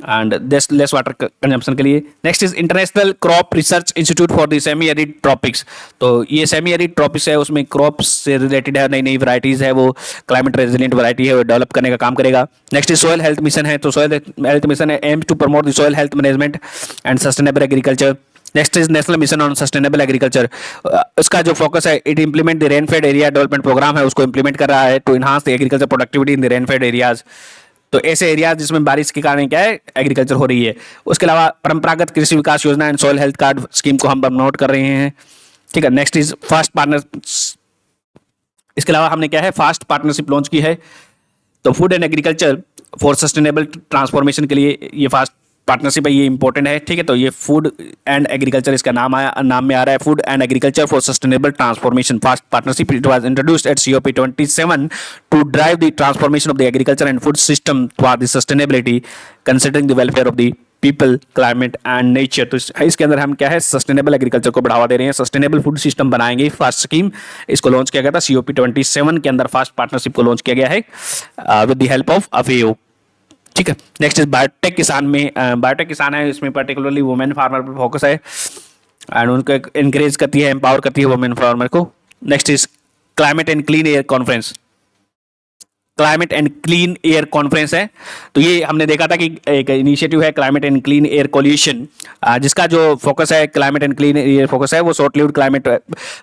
एंड लेस वाटर कंजम्पशन के लिए। Next is international crop research institute for the semi arid tropics. तो ये सेमी एरिड ट्रॉपिक्स है, उसमें क्रॉप्स से रिलेटेड है, नई नई वैरायटीज है, वो क्लाइमेट रेजिलिएंट वैरायटी है, वो डेवलप करने का काम करेगा। Next is soil health mission है। तो सोयल हेल्थ मिशन है aims to promote the soil health management and sustainable agriculture. Next is national mission on sustainable agriculture. इसका जो फोकस है, it implement the rainfed area development programme है, उसको implement कर रहा है to enhance the agriculture productivity in the rainfed areas. तो ऐसे एरियाज जिसमें बारिश के कारण क्या है एग्रीकल्चर हो रही है। उसके अलावा परंपरागत कृषि विकास योजना and soil health card scheme को हम प्रमोट कर रहे हैं, ठीक है। Next is fast partner. इसके अलावा हमने क्या है फास्ट पार्टनरशिप लॉन्च की है। तो food and agriculture for sustainable transformation के लिए ये फास्ट पार्टनरशिप है, ये इंपॉर्टेंट है, ठीक है। तो ये फूड एंड एग्रीकल्चर इसका नाम में आ रहा है, food and agriculture for sustainable transformation fast partnership. It was introduced at COP27 to drive the transformation of the agriculture and food system toward the sustainability considering the welfare of the people, climate and nature. तो इसके अंदर हम क्या है, sustainable agriculture को बढ़ावा दे रहे हैं, सस्टेनेबल फूड सिस्टम बनाएंगे। फर्स्ट स्कीम इसको लॉन्च किया गया था COP27 के अंदर, फर्स्ट पार्टनरशिप को लॉन्च किया गया है विद द हेल्प ऑफ अफेओ। ठीक है, नेक्स्ट इज बायोटेक किसान में, बायोटेक किसान है, इसमें पर्टिकुलरली वुमेन फार्मर पर फोकस है एंड उनको एनकरेज करती है, एम्पावर करती है वुमेन फार्मर को। Next is climate and clean air conference, climate and clean air conference है। तो ये हमने देखा था कि एक इनिशिएटिव है climate and clean air coalition, जिसका जो फोकस है climate and clean air focus है वो शॉर्ट लिव्ड क्लाइमेट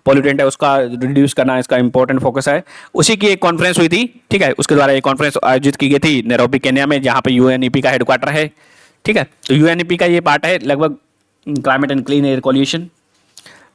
पॉल्यूटेंट है उसका रिड्यूस करना इसका इंपॉर्टेंट फोकस है। उसी की एक कॉन्फ्रेंस हुई थी, ठीक है, उसके द्वारा एक कॉन्फ्रेंस आयोजित की गई थी नैरोबी केन्या में, जहाँ पे UNEP का हेडक्वार्टर है। ठीक है, तो UNEP का ये पार्ट है लगभग climate and clean air coalition.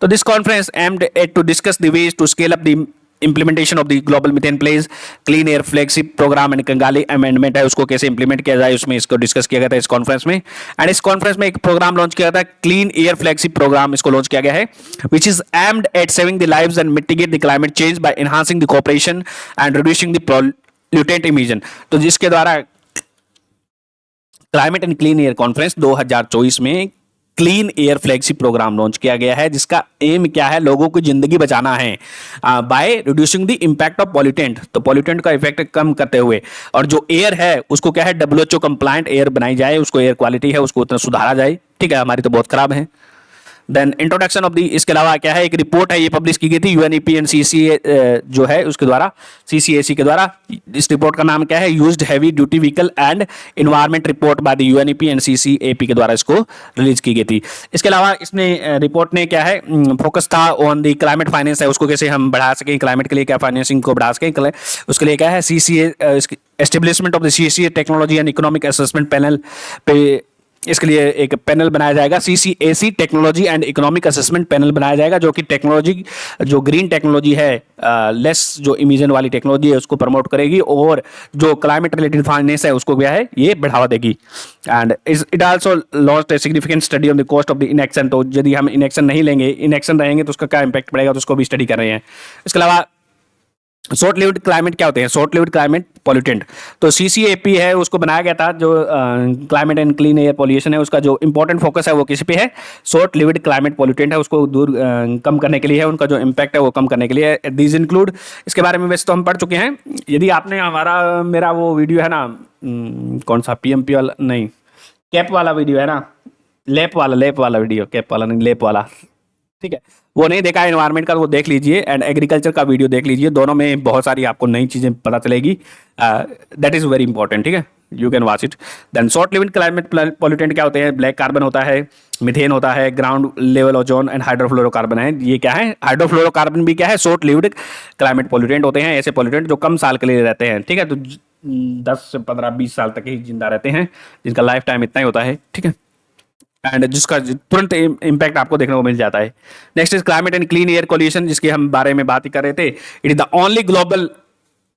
तो this conference aimed at to discuss the ways to scale up the implementation of the global methane pledge, clean air flagship program and कंगाली अमेंडमेंट है उसको कैसे implement किया जाए उसमें इसको डिस्कस किया गया था इस कॉन्फ्रेंस में। एंड इस कॉन्फ्रेंस में एक प्रोग्राम लॉन्च किया था, क्लीन एयर फ्लैगशिप प्रोग्राम इसको लॉन्च किया गया है, which is aimed at saving the lives and mitigate the climate change by enhancing the cooperation and reducing the pollutant emission। तो जिसके द्वारा climate and clean air conference 2024 में clean air flagship programme launch किया गया है, जिसका M क्या है, लोगों की जिंदगी बचाना है by reducing the impact of pollutant. तो पॉल्यूटेंट का इफेक्ट कम करते हुए, और जो एयर है उसको क्या है WHO कंप्लायंट एयर बनाई जाए, उसको एयर क्वालिटी है उसको उतना सुधारा जाए। ठीक है, हमारी तो बहुत खराब है। देन इंट्रोडक्शन ऑफ दी, इसके अलावा क्या है, एक रिपोर्ट है ये पब्लिश की गई थी UNEP एंड CCA जो है उसके द्वारा, CCAC के द्वारा। इस रिपोर्ट का नाम क्या है, used heavy duty vehicle and environment report by the UNEP and CCAP के द्वारा इसको रिलीज की गई थी। इसके अलावा इसने रिपोर्ट ने क्या है फोकस था ऑन दी क्लाइमेट फाइनेंस है, उसको कैसे हम बढ़ा सकें, क्लाइमेट के लिए क्या फाइनेंसिंग को बढ़ा सकें, उसके लिए क्या है CCA establishment of the CCA technology and economic assessment panel पे, इसके लिए एक पैनल बनाया जाएगा, CCAC technology and economic assessment panel बनाया जाएगा, जो कि टेक्नोलॉजी जो ग्रीन टेक्नोलॉजी है, लेस जो इमिशन वाली टेक्नोलॉजी है उसको प्रमोट करेगी, और जो क्लाइमेट रिलेटेड फाइनेंस है उसको क्या है ये बढ़ावा देगी। And it also launched a significant study on the cost of the inaction. तो यदि हम इनएक्शन नहीं लेंगे, इनएक्शन रहेंगे तो उसका क्या इंपैक्ट पड़ेगा, तो उसको भी स्टडी कर रहे हैं। इसके अलावा शॉर्ट लिव्ड क्लाइमेट क्या होते हैं, शॉर्ट लिव्ड क्लाइमेट पॉल्यूटेंट। तो CCAP है उसको बनाया गया था, जो climate and clean air pollution है उसका जो इंपॉर्टेंट फोकस है वो किसी पे है, शॉर्ट लिव्ड क्लाइमेट पॉल्यूटेंट है, उसको दूर कम करने के लिए है, उनका जो इम्पैक्ट है वो कम करने के लिए है। दीज इंक्लूड, इसके बारे में वैसे तो हम पढ़ चुके हैं, यदि आपने मेरा वो वीडियो है ना, कौन सा PMP वाला नहीं, कैप वाला वीडियो है ना, लेप वाला वीडियो, कैप वाला नहीं लेप वाला, ठीक है, वो नहीं देखा एनवायरनमेंट का, वो देख लीजिए, एंड एग्रीकल्चर का वीडियो देख लीजिए, दोनों में बहुत सारी आपको नई चीजें पता चलेगी। दैट इज वेरी इंपॉर्टेंट, ठीक है, you can watch it. Then short lived climate pollutant क्या होते हैं, ब्लैक कार्बन होता है, मिथेन होता है, ground level ozone and hydrofluorocarbon है। ये क्या है, हाइड्रोफ्लोरोकार्बन भी क्या है, शॉर्ट लिव्ड क्लाइमेट पॉल्यूटेंट होते हैं, ऐसे पॉल्यूटेंट जो कम साल के लिए रहते हैं। ठीक है, तो 10 से 15-20 साल तक ही जिंदा रहते हैं, जिनका लाइफ टाइम इतना ही होता है। ठीक है, एंड जिसका तुरंत इम्पैक्ट आपको देखने को मिल जाता है। Next is climate and clean air coalition, जिसके हम बारे में बात ही कर रहे थे। It is the only global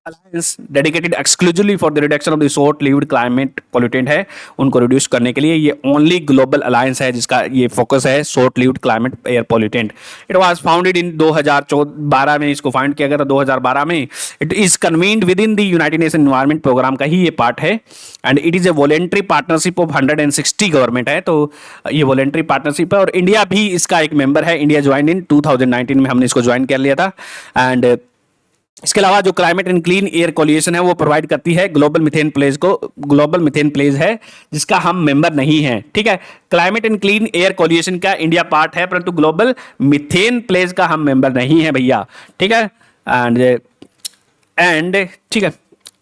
alliance dedicated exclusively for the reduction of the short lived climate pollutant है, उनको रिड्यूस करने के लिए ये ओनली ग्लोबल अलायंस है जिसका ये फोकस है, short lived climate air pollutant. It was founded in 2012 में, इसको फाउंड किया गया था 2012 में। It is convened within the United Nation environment programme का ही ये पार्ट है, and it is a voluntary partnership of 160 government है। तो ये वॉलेंट्री पार्टनरशिप है और इंडिया भी इसका एक मेंबर है। इंडिया ज्वाइन इन 2019 में, हमने इसको ज्वाइन कर लिया था। एंड इसके अलावा जो climate and clean air coalition है वो प्रोवाइड करती है ग्लोबल मिथेन प्लेज को, ग्लोबल मिथेन प्लेज है जिसका हम मेंबर नहीं है। ठीक है, climate and clean air coalition का इंडिया पार्ट है, परंतु ग्लोबल मिथेन प्लेज का हम मेंबर नहीं है भैया। ठीक है, एंड ठीक है,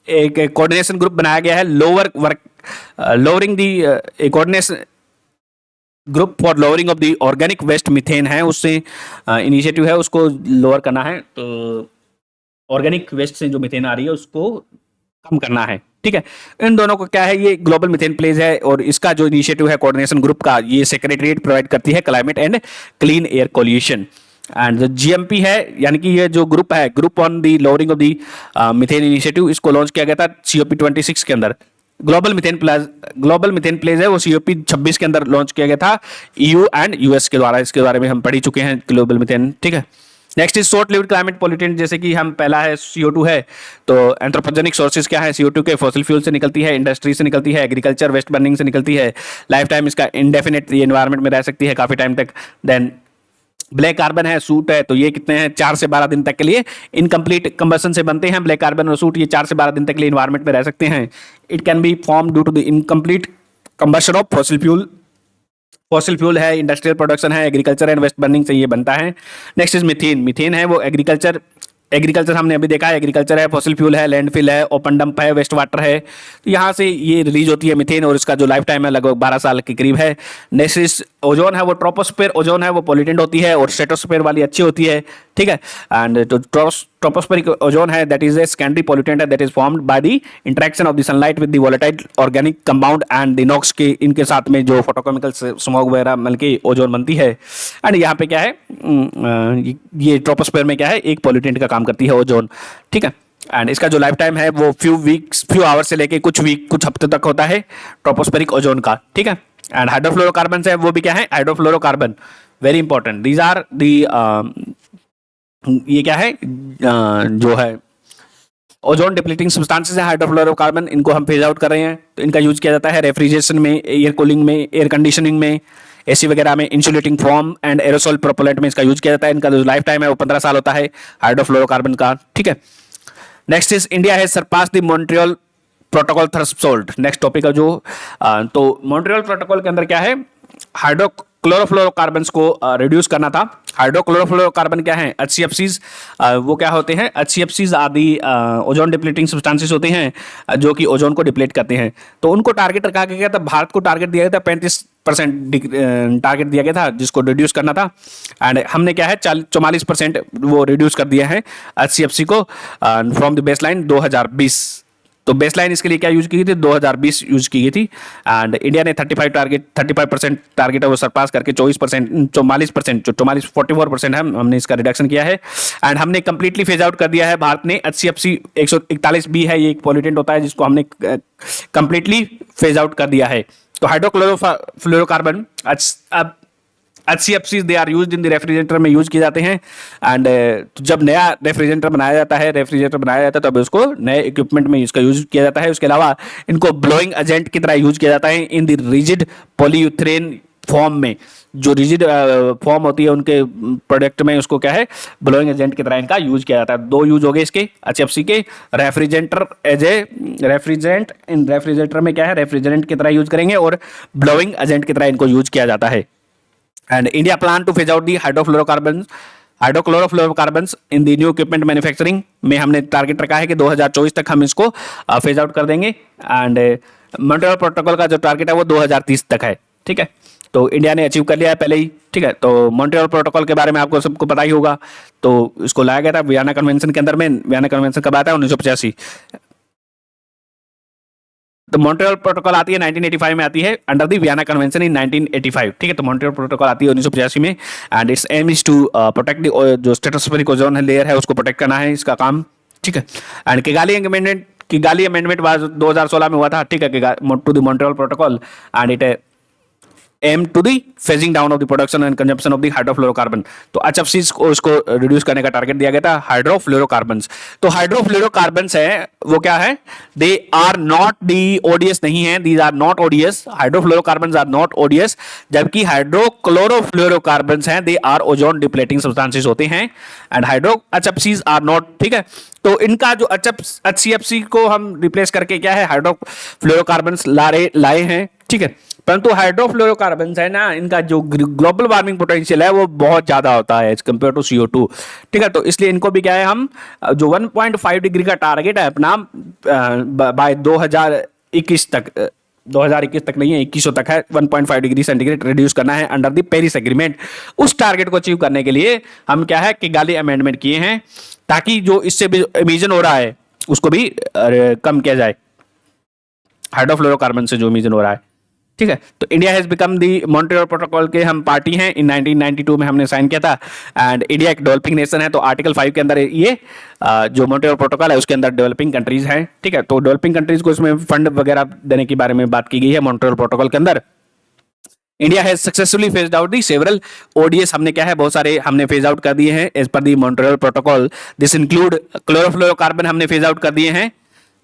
एक कोऑर्डिनेशन ग्रुप बनाया गया है, lowering the coordination group for lowering of the organic waste methane है, उससे इनिशिएटिव है उसको लोअर करना है। तो ऑर्गेनिक वेस्ट से जो मिथेन आ रही है उसको कम करना है। ठीक है, इन दोनों को क्या है, ये ग्लोबल मिथेन प्लेज है और इसका जो इनिशिएटिव है कोऑर्डिनेशन ग्रुप का, ये सेक्रेटरीट प्रोवाइड करती है climate and clean air coalition. And जो GMP है, यानी कि ये जो ग्रुप है, group on the lowering of the methane initiative, इसको लॉन्च किया गया था COP26 के अंदर। ग्लोबल मिथेन प्लेज है वो COP26 के अंदर लॉन्च किया गया था EU एंड US के द्वारा। इसके बारे में हम पढ़ ही चुके हैं, ग्लोबल मिथेन। ठीक है, next is short lived climate pollutant, जैसे कि हम पहला है CO2 है, तो एंथ्रोपोजेनिक सोर्सेज क्या है CO2 के, फॉसिल फ्यूल से निकलती है, इंडस्ट्री से निकलती है, एग्रीकल्चर वेस्ट बर्निंग से निकलती है, लाइफ टाइम इसका इंडेफिनिट ये एनवायरमेंट में रह सकती है काफी टाइम तक। देन ब्लैक कार्बन है, सूट है, तो ये कितने हैं 4 से 12 दिन तक के लिए इनकम्प्लीट कंबशन से बनते हैं ब्लैक कार्बन और सूट, ये 4 से 12 दिन तक के लिए इन्वायरमेंट में रह सकते हैं। It can be form due to the incomplete combustion of fossil fuel, fossil fuel है, इंडस्ट्रियल प्रोडक्शन है, एग्रीकल्चर एंड वेस्ट बर्निंग से ये बनता है। नेक्स्ट इज मीथेन, मीथेन है वो एग्रीकल्चर, एग्रीकल्चर हमने अभी देखा है, एग्रीकल्चर है, फॉसिल फ्यूल है, लैंडफिल है, ओपन डंप है, वेस्ट वाटर है, तो यहाँ से ये रिलीज होती है मीथेन, और इसका जो लाइफ टाइम है लगभग 12 साल के करीब है। नेक्स्ट इज ओजोन है, वो ट्रोपोस्फेयर ओजोन है, वो पॉल्यूटेंट होती है, और स्ट्रेटोस्फेयर वाली अच्छी होती है, ठीक है। एंड जो ट्रोपोस्फेरिक ओजोन है that is a secondary pollutant है, that is formed by the interaction of the sunlight with the volatile organic compound and the NOx के, इनके साथ में जो फोटोकेमिकल स्मॉग वगैरह मिल के ओजोन बनती है। एंड यहाँ पे क्या है, ये ट्रोपोस्फेयर में क्या है, एक पॉल्यूटेंट का काम करती है ओजोन, ठीक है। एंड इसका जो लाइफ टाइम है वो फ्यू वीक्स, फ्यू आवर्स से लेके कुछ वीक, कुछ हफ्ते तक होता है ट्रोपोस्फेरिक ओजोन का, ठीक है। एंड हाइड्रोफ्लोरोकार्बन है, वो भी क्या है, hydrofluorocarbon, very important, these are the, ये क्या है, जो है ओजोन डिप्लीटिंग सब्सटेंसेस है हाइड्रोफ्लोरोकार्बन, इनको हम फेज आउट कर रहे हैं, तो इनका यूज किया जाता है रेफ्रिजरेशन में, एयर कूलिंग में, एयर कंडीशनिंग में, AC वगैरह में, insulating foam and aerosol propellant में इसका यूज किया जाता है। इनका जो लाइफ टाइम है वो 15 साल होता है हाइड्रोफ्लोरोकार्बन का, ठीक है। Next is India has surpass the Montreal protocol threshold, next topic है जो, तो मॉन्ट्रियल प्रोटोकॉल के अंदर क्या है, हाइड्रोक्लोरोफ्लोरोकार्बन्स को रिड्यूस करना था। हाइड्रोक्लोरोफ्लोरोकार्बन क्या है, HCFCs, वो क्या होते हैं, HCFCs आदि ओजोन डिप्लीटिंग सब्सटेंसेस होते हैं, जो कि ओजोन को डिप्लीट करते हैं। तो उनको टारगेट रखा गया था, भारत को टारगेट दिया गया था 35% टारगेट दिया गया था जिसको रिड्यूस करना था, एंड हमने क्या है 44% वो रिड्यूस कर दिया है HCFC को फ्रॉम द बेसलाइन 2020। तो बेसलाइन इसके लिए क्या यूज की गई थी, 2020 यूज की गई थी, एंड इंडिया ने 35% टारगेट है वो सरपास करके 44% जो 44% है हमने इसका रिडक्शन किया है, एंड हमने कंप्लीटली फेज आउट कर दिया है भारत ने HCFC 141B है, ये एक पॉल्यूटेंट होता है जिसको हमने कंप्लीटली फेज आउट कर दिया है। तो हाइड्रोक्लोरोफ्लोरोकार्बन अब HCFCs they are used in the refrigerator में यूज किए जाते हैं, एंड जब नया रेफ्रिजरेटर बनाया जाता है तब उसको नए इक्विपमेंट में इसका यूज किया जाता है। उसके अलावा इनको ब्लोइंग एजेंट की तरह यूज किया जाता है इन द रिजिड पॉलीयूथेन फॉर्म में, जो रिजिड फॉर्म होती है उनके प्रोडक्ट में, उसको क्या है ब्लोइंग एजेंट की तरह इनका यूज किया जाता है। 2 यूज हो गए इसके HFC के, रेफ्रिजरेटर एज ए रेफ्रिजरेंट, इन रेफ्रिजरेटर में क्या है रेफ्रिजरेंट की तरह यूज करेंगे, और ब्लोइंग एजेंट की तरह इनको यूज किया जाता है। And India plan to phase out the hydrochlorofluorocarbons in the new equipment manufacturing में हमने टारगेट रखा है कि 2024 तक हम इसको फेज आउट कर देंगे, एंड मॉन्ट्रियल प्रोटोकॉल का जो टारगेट है वो 2030 तक है, ठीक है। तो इंडिया ने अचीव कर लिया है पहले ही, ठीक है। तो मॉन्ट्रियल प्रोटोकॉल के बारे में आपको सबको पता ही होगा, तो इसको लाया गया था वियना कन्वेंशन के अंदर में। वियना कन्वेंशन कब आता है, 1985। तो मॉन्ट्रियल प्रोटोकॉल आती है 1985 में आती है, under the Vienna convention in 1985, ठीक है। तो मॉन्ट्रियल प्रोटोकॉल आती है 1985 में, and it's aim is to protect जो स्ट्रेटोस्फेरिक ओजोन लेयर है उसको प्रोटेक्ट करना है इसका काम, ठीक है। एंड किगाली अमेंडमेंट वाज 2016 में हुआ था, ठीक है, to the Montreal protocol, and it aim to the phasing down of the production and consumption of the hydrofluorocarbon. तो HFCs को इसको रिड्यूस करने का टारगेट दिया गया था हाइड्रोफ्लोरोकार्बन्स। तो हाइड्रोफ्लोरोकार्बन्स है वो क्या है, they are not the ODS नहीं है, these are not ODS, hydrofluorocarbons are not ODS, जबकि हाइड्रोक्लोरोफ्लोरोकार्बन्स हैं they are ozone depleting substances होते हैं, एंड HFCs आर नॉट, ठीक है। तो इनका जो HCFC को हम रिप्लेस करके क्या है हाइड्रोफ्लोरोकार्बन्स लाए हैं, ठीक है। परंतु हाइड्रोफ्लोरोकार्बन्स है ना, इनका जो ग्लोबल वार्मिंग पोटेंशियल है वो बहुत ज्यादा होता है एज कम्पेयर टू CO2, ठीक है। तो इसलिए इनको भी क्या है, हम जो 1.5 डिग्री का टारगेट है अपना बाय 2021 तक, 2021 तक नहीं है 2100 तक है, 1.5 डिग्री सेंटीग्रेड रिड्यूस करना है अंडर द पेरिस एग्रीमेंट। उस टारगेट को अचीव करने के लिए हम क्या है किगाली अमेंडमेंट किए हैं, ताकि जो इससे भी इमिशन हो रहा है उसको भी कम किया जाए, हाइड्रोफ्लोरोकार्बन से जो इमिशन हो रहा है, ठीक है। तो India has become the Montreal protocol के हम पार्टी हैं, इन 1992 में हमने साइन किया था, एंड इंडिया एक डेवलपिंग नेशन है। तो आर्टिकल 5 के अंदर ये जो मॉन्ट्रियल प्रोटोकॉल है उसके अंदर डेवलपिंग कंट्रीज हैं, ठीक है। तो डेवलपिंग कंट्रीज को इसमें फंड वगैरह देने के बारे में बात की गई है मॉन्ट्रियल प्रोटोकॉल के अंदर। India has successfully phased out the several ODS, हमने क्या है बहुत सारे हमने फेज आउट कर दिए हैं as per the Montreal protocol. This include chlorofluorocarbon हमने फेज आउट कर दिए हैं,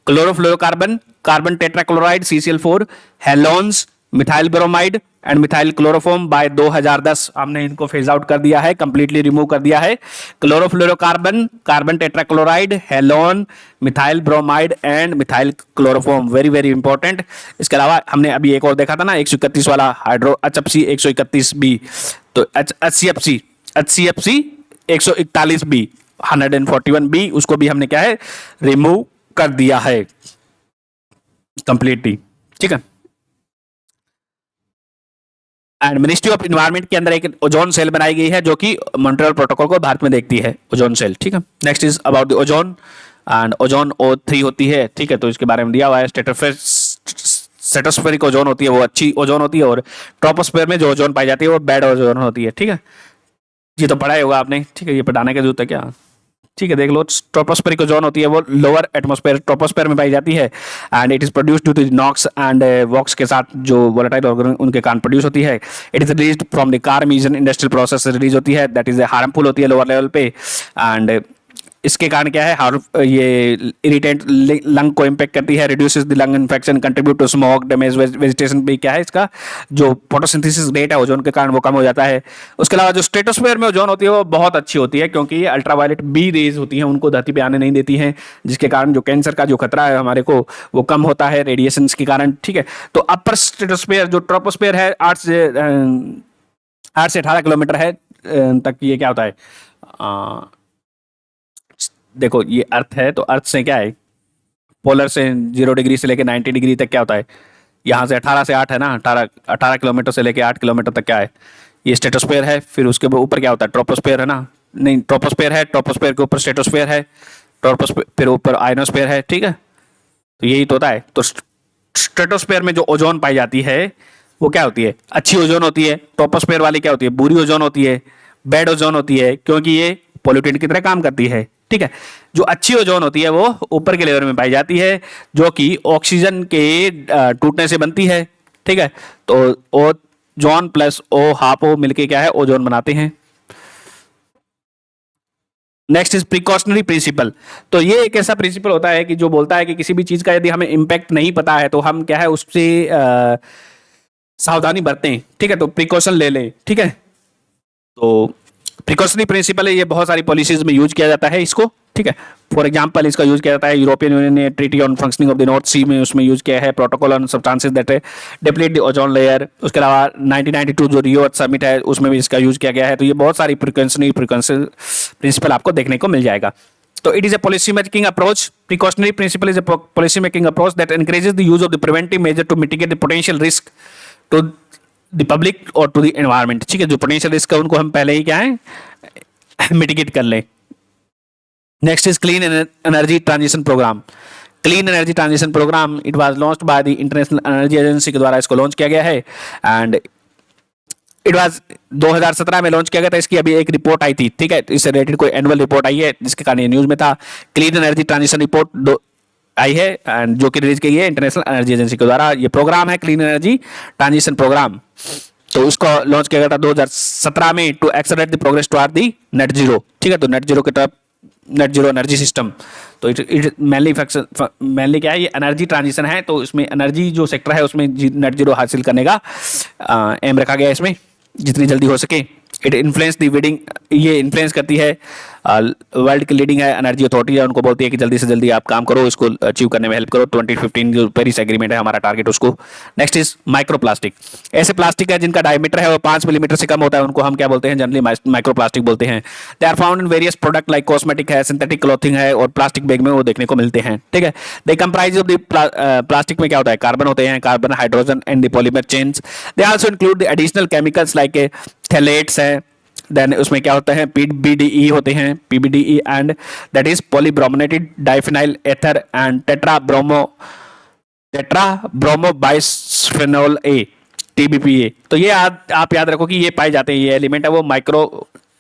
chlorofluorocarbon, carbon tetrachloride CCl4, halons, methyl bromide and methyl chloroform by 2010 हमने इनको फेज आउट कर दिया है, कंप्लीटली रिमूव कर दिया है। Chlorofluorocarbon, carbon tetrachloride, halon, methyl bromide and methyl chloroform, very very important. इसके अलावा हमने अभी एक और देखा था ना 131 वाला हाइड्रो HFC 131B, तो HCFC 141B 141B, उसको भी हमने क्या है रिमूव कर दिया है कंप्लीटली, ठीक है। एंड मिनिस्ट्री ऑफ इन्वायरमेंट के अंदर एक ओजोन सेल बनाई गई है जो कि मॉन्ट्रियल प्रोटोकॉल को भारत में देखती है, ओजोन सेल, ठीक है। Next is about the ozone, and ozone O3 होती है, ठीक है, तो इसके बारे में दिया हुआ है। स्ट्रेटोस्फेरिक ओजोन होती है वो अच्छी ओजोन होती है, और ट्रोपोस्फेयर में जो ओजोन पाई जाती है वो बैड ओजोन होती है, ठीक है। ये तो पढ़ा ही होगा आपने, ठीक है, ये पढ़ाने की जरूरत है क्या, ठीक है, देख लो। ट्रोपोस्फेरिक ओजोन होती है वो लोअर एटमॉस्फेयर ट्रोपोस्फेयर में पाई जाती है, and it is produced due to NOx and VOx के साथ जो वोलेटाइल ऑर्गेनिज्म उनके कारण प्रोड्यूस होती है। It is released from the car मीजन इंडस्ट्रियल प्रोसेस से रिलीज होती है, दैट इज हार्मफुल होती है लोअर लेवल पे, एंड इसके कारण क्या है ये इरिटेंट लंग को इम्पेक्ट करती है, reduces the lung infection, contribute to smoke damage vegetation भी क्या है इसका जो फोटोसिंथेसिस रेट है ओजोन के कारण वो कम हो जाता है। उसके अलावा जो स्ट्रेटोस्फेयर में ओजोन होती है वो बहुत अच्छी होती है क्योंकि ये अल्ट्रावायलेट बी रेज होती हैं, उनको धरती पे आने नहीं देती हैं, जिसके कारण जो कैंसर का जो खतरा है हमारे को वो कम होता है रेडिएशन के कारण, ठीक है। तो अपर स्ट्रेटोस्फेयर जो ट्रोपोस्फेयर है 8 से 18 किलोमीटर है तक ये क्या होता है, देखो ये अर्थ है तो अर्थ से क्या है पोलर से 0 डिग्री से लेके 90 डिग्री तक क्या होता है, यहाँ से 18 से 8 है ना, 18 किलोमीटर से लेके 8 किलोमीटर तक क्या है ये स्ट्रेटोस्फेयर है। फिर उसके ऊपर क्या होता है ट्रोपोस्फेयर है ना, नहीं ट्रोपोस्फेयर है, ट्रोपोस्फेयर के ऊपर स्ट्रेटोस्फेयर है, ट्रोपोस्फेयर फिर ऊपर आयनोस्फेयर है, ठीक है। तो यही तो होता है। तो स्ट्रेटोस्फेयर में जो ओजोन पाई जाती है वो क्या होती है अच्छी ओजोन होती है, ट्रोपोस्फेयर वाली क्या होती है बुरी ओजोन होती है, बैड ओजोन होती है क्योंकि ये पोल्यूटेंट की तरह काम करती है, ठीक है। जो अच्छी ओजोन होती है वो ऊपर के लेयर में पाई जाती है जो कि ऑक्सीजन के टूटने से बनती है, ठीक है। तो ozone plus O half O मिलके क्या है ओजोन बनाते हैं। नेक्स्ट इज प्रिकॉशनरी प्रिंसिपल, तो ये एक ऐसा प्रिंसिपल होता है कि जो बोलता है कि किसी भी चीज का यदि हमें इम्पैक्ट नहीं पता है तो हम क्या है उससे सावधानी बरतें, ठीक है, तो प्रिकॉशन ले लें, ठीक है। तो प्रिकॉशनरी प्रिंसिपल है, ये बहुत सारी पॉलिसीज में यूज किया जाता है इसको, ठीक है। फॉर एग्जांपल इसका यूज किया जाता है यूरोपियन यूनियन ने treaty on functioning of the North Sea में उसमें यूज किया है, protocol on substances that deplete the ozone layer. उसके अलावा 1992 जो रियो समिट है उसमें भी इसका यूज किया गया है। तो ये बहुत सारी प्रिकॉशनरी प्रिंसिपल आपको देखने को मिल जाएगा। तो it is a policy making approach. Precautionary principle is a policy making approach that encourages the use of the preventive measure to mitigate the potential risk to the public or to the environment, ठीक है। जो potential risk है उनको हम पहले ही क्या है mitigate कर लें। Next is clean energy transition programme. Clean energy transition programme it was launched by the international energy agency के द्वारा इसको लॉन्च किया गया है, एंड इट वाज 2017 में लॉन्च किया गया था। इसकी अभी एक रिपोर्ट आई थी, ठीक है, इससे रिलेटेड कोई एनुअल रिपोर्ट आई है जिसके कारण ये न्यूज में था। क्लीन एनर्जी ट्रांजिशन रिपोर्ट आई है एंड जो कि रिलीज की है इंटरनेशनल एनर्जी एजेंसी के द्वारा। ये प्रोग्राम है क्लीन एनर्जी ट्रांजिशन प्रोग्राम, तो इसको लॉन्च किया गया था 2017 में to accelerate the progress toward the net zero, ठीक है। तो नेट जीरो की तरफ नेट जीरो एनर्जी सिस्टम, तो इट मेनली क्या है ये एनर्जी ट्रांजिशन है, तो इसमें एनर्जी जो सेक्टर है उसमें नेट जीरो हासिल करने का एम रखा गया है इसमें जितनी जल्दी हो सके। इट इन्फ्लुएंस दी वीडिंग, ये इन्फ्लुएंस करती है वर्ल्ड की लीडिंग है एनर्जी अथॉरिटी है, उनको बोलती है कि जल्दी से जल्दी आप काम करो, इसको अचीव करने में हेल्प करो। 2015 जो पेरिस एग्रीमेंट है हमारा टारगेट उसको। Next is micro plastic. ऐसे प्लास्टिक है जिनका डायमीटर है वो 5 मिलीमीटर से कम होता है, उनको हम क्या बोलते हैं जनरली माइक्रो प्लास्टिक बोलते हैं। They are found in various product like cosmetic है, सिंथेटिक क्लॉथिंग है और प्लास्टिक बैग में वो देखने को मिलते हैं, ठीक है। They comprise of the plastic में क्या होता है कार्बन होते हैं, carbon hydrogen and the polymer chains. They also include the additional chemicals like phthalates है, देन उसमें क्या होता है PBDE होते हैं, PBDE and that is polybrominated diphenyl ether and tetra bisphenol A TBPA। तो ये आप याद रखो कि ये पाए जाते हैं, ये एलिमेंट है वो माइक्रो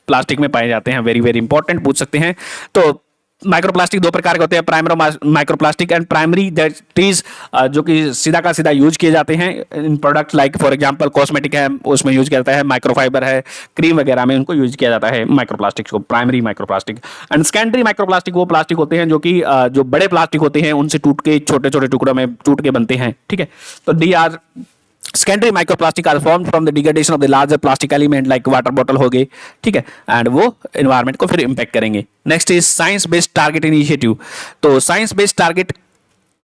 प्लास्टिक में पाए जाते हैं, वेरी वेरी इंपॉर्टेंट पूछ सकते हैं। तो माइक्रोप्लास्टिक दो प्रकार के होते हैं, primary microplastic and primary, that is जो कि सीधा का सीधा यूज किए जाते हैं in product, like for example cosmetic है उसमें यूज किया जाता है, माइक्रोफाइबर है, क्रीम वगैरह में उनको यूज किया जाता है माइक्रोप्लास्टिक को, primary microplastic. And secondary microplastic वो प्लास्टिक होते हैं जो कि जो बड़े प्लास्टिक होते हैं उनसे टूट के छोटे छोटे टुकड़ों में टूट के बनते हैं, ठीक है। तो D R secondary microplastic are formed from the degradation of the larger plastic element like water bottle हो गए, ठीक है, एंड वो environment को फिर impact करेंगे। Next is science based target initiative. तो साइंस बेस्ड टारगेट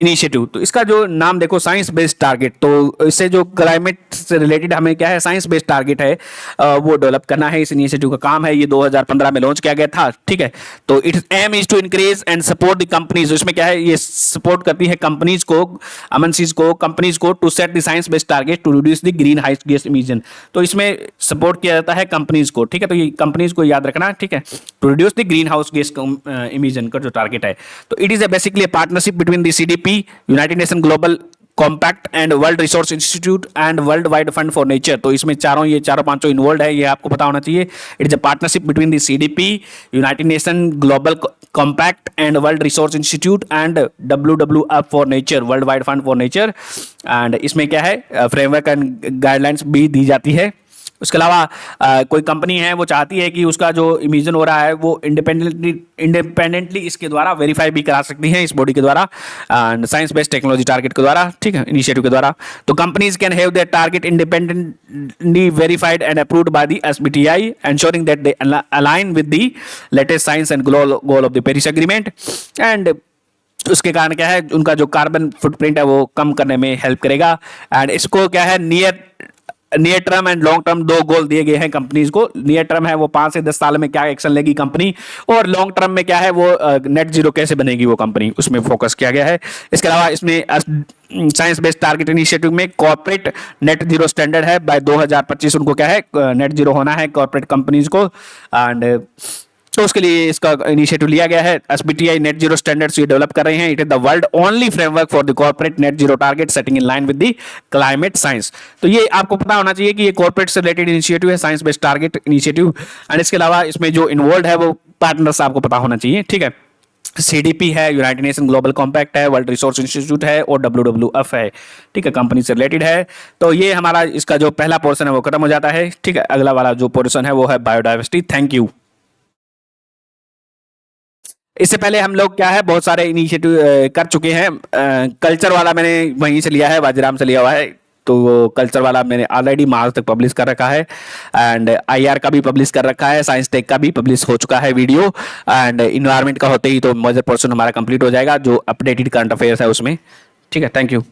इनिशिएटिव, तो इसका जो नाम देखो साइंस बेस्ड टारगेट, तो इससे जो क्लाइमेट से रिलेटेड हमें क्या है साइंस बेस्ड टारगेट है वो डेवलप करना है। इस इनिशिएटिव का काम है, ये 2015 में लॉन्च किया गया था, ठीक है। तो it aim is to increase and support the companies, इसमें क्या है ये सपोर्ट करती है कंपनीज को, एमएनसीज को, कंपनीज को to set the science based target to reduce the green house gas emission. तो इसमें सपोर्ट किया जाता है कंपनीज को, ठीक है। तो ये कंपनीज को याद रखना, ठीक है, to reduce the green house gas emission का जो टारगेट है। तो it is a basically partnership between the CDP, United Nation global compact and world resource institute and world wide fund for nature. तो इसमें ये चारों पांचों इन्वॉल्व है, ये आपको पता होना चाहिए। It is a partnership between the CDP, United Nation global compact and world resource institute and WWF for nature, world wide fund for nature. And इसमें क्या है फ्रेमवर्क एंड गाइडलाइंस भी दी जाती है। उसके अलावा कोई कंपनी है वो चाहती है कि उसका जो इमिशन हो रहा है वो इंडिपेंडेंटली इसके द्वारा वेरीफाई भी करा सकती है, इस बॉडी के द्वारा and science based technology target के द्वारा, ठीक है, इनिशिएटिव के द्वारा। तो companies can have their target independently verified and approved by the SBTi, ensuring that they align with the latest science and goal of the Paris Agreement। And उसके कारण क्या है उनका जो कार्बन फुटप्रिंट है वो कम करने में हेल्प करेगा। एंड इसको क्या है near term and long term दो गोल दिए गए हैं कंपनीज को। नियर टर्म है वो 5 से 10 साल में क्या एक्शन लेगी कंपनी, और लॉन्ग टर्म में क्या है वो नेट जीरो कैसे बनेगी वो कंपनी, उसमें फोकस किया गया है। इसके अलावा इसमें साइंस बेस्ड टारगेट इनिशिएटिव में कॉर्पोरेट नेट जीरो स्टैंडर्ड है, बाय 2025 उनको क्या है नेट जीरो होना है कॉर्पोरेट कंपनीज को। एंड तो उसके लिए इसका इनिशिएटिव लिया गया है। SBTi नेट जीरो स्टैंडर्ड्स ये डेवलप कर रहे हैं। It is the world only framework for the corporate net zero target setting in line with the climate science. तो ये आपको पता होना चाहिए कि ये कॉर्पोरेट से रिलेटेड इनिशिएटिव है, science based target initiative. And इसके अलावा इसमें जो इन्वॉल्व है वो पार्टनर्स आपको पता होना चाहिए, ठीक है। CDP है, यूनाइटेड नेशन ग्लोबल कॉम्पैक्ट है, वर्ल्ड रिसोर्स इंस्टीट्यूट है और WWF है, ठीक है, कंपनी से रिलेटेड है। तो ये हमारा इसका जो पहला पोर्शन है वो खत्म हो जाता है, ठीक है। अगला वाला जो पोर्शन है वो है बायोडाइवर्सिटी। Thank you. इससे पहले हम लोग क्या है बहुत सारे इनिशिएटिव कर चुके हैं। कल्चर वाला मैंने वहीं से लिया है, वाजीराम से लिया हुआ है। तो वो कल्चर वाला मैंने ऑलरेडी मार्च तक पब्लिश कर रखा है, एंड IR का भी पब्लिश कर रखा है, साइंस टेक का भी पब्लिश हो चुका है वीडियो। एंड इन्वायरमेंट का होते ही तो मेजर पोर्शन हमारा कंप्लीट हो जाएगा जो अपडेटेड करंट अफेयर्स है उसमें, ठीक है। Thank you.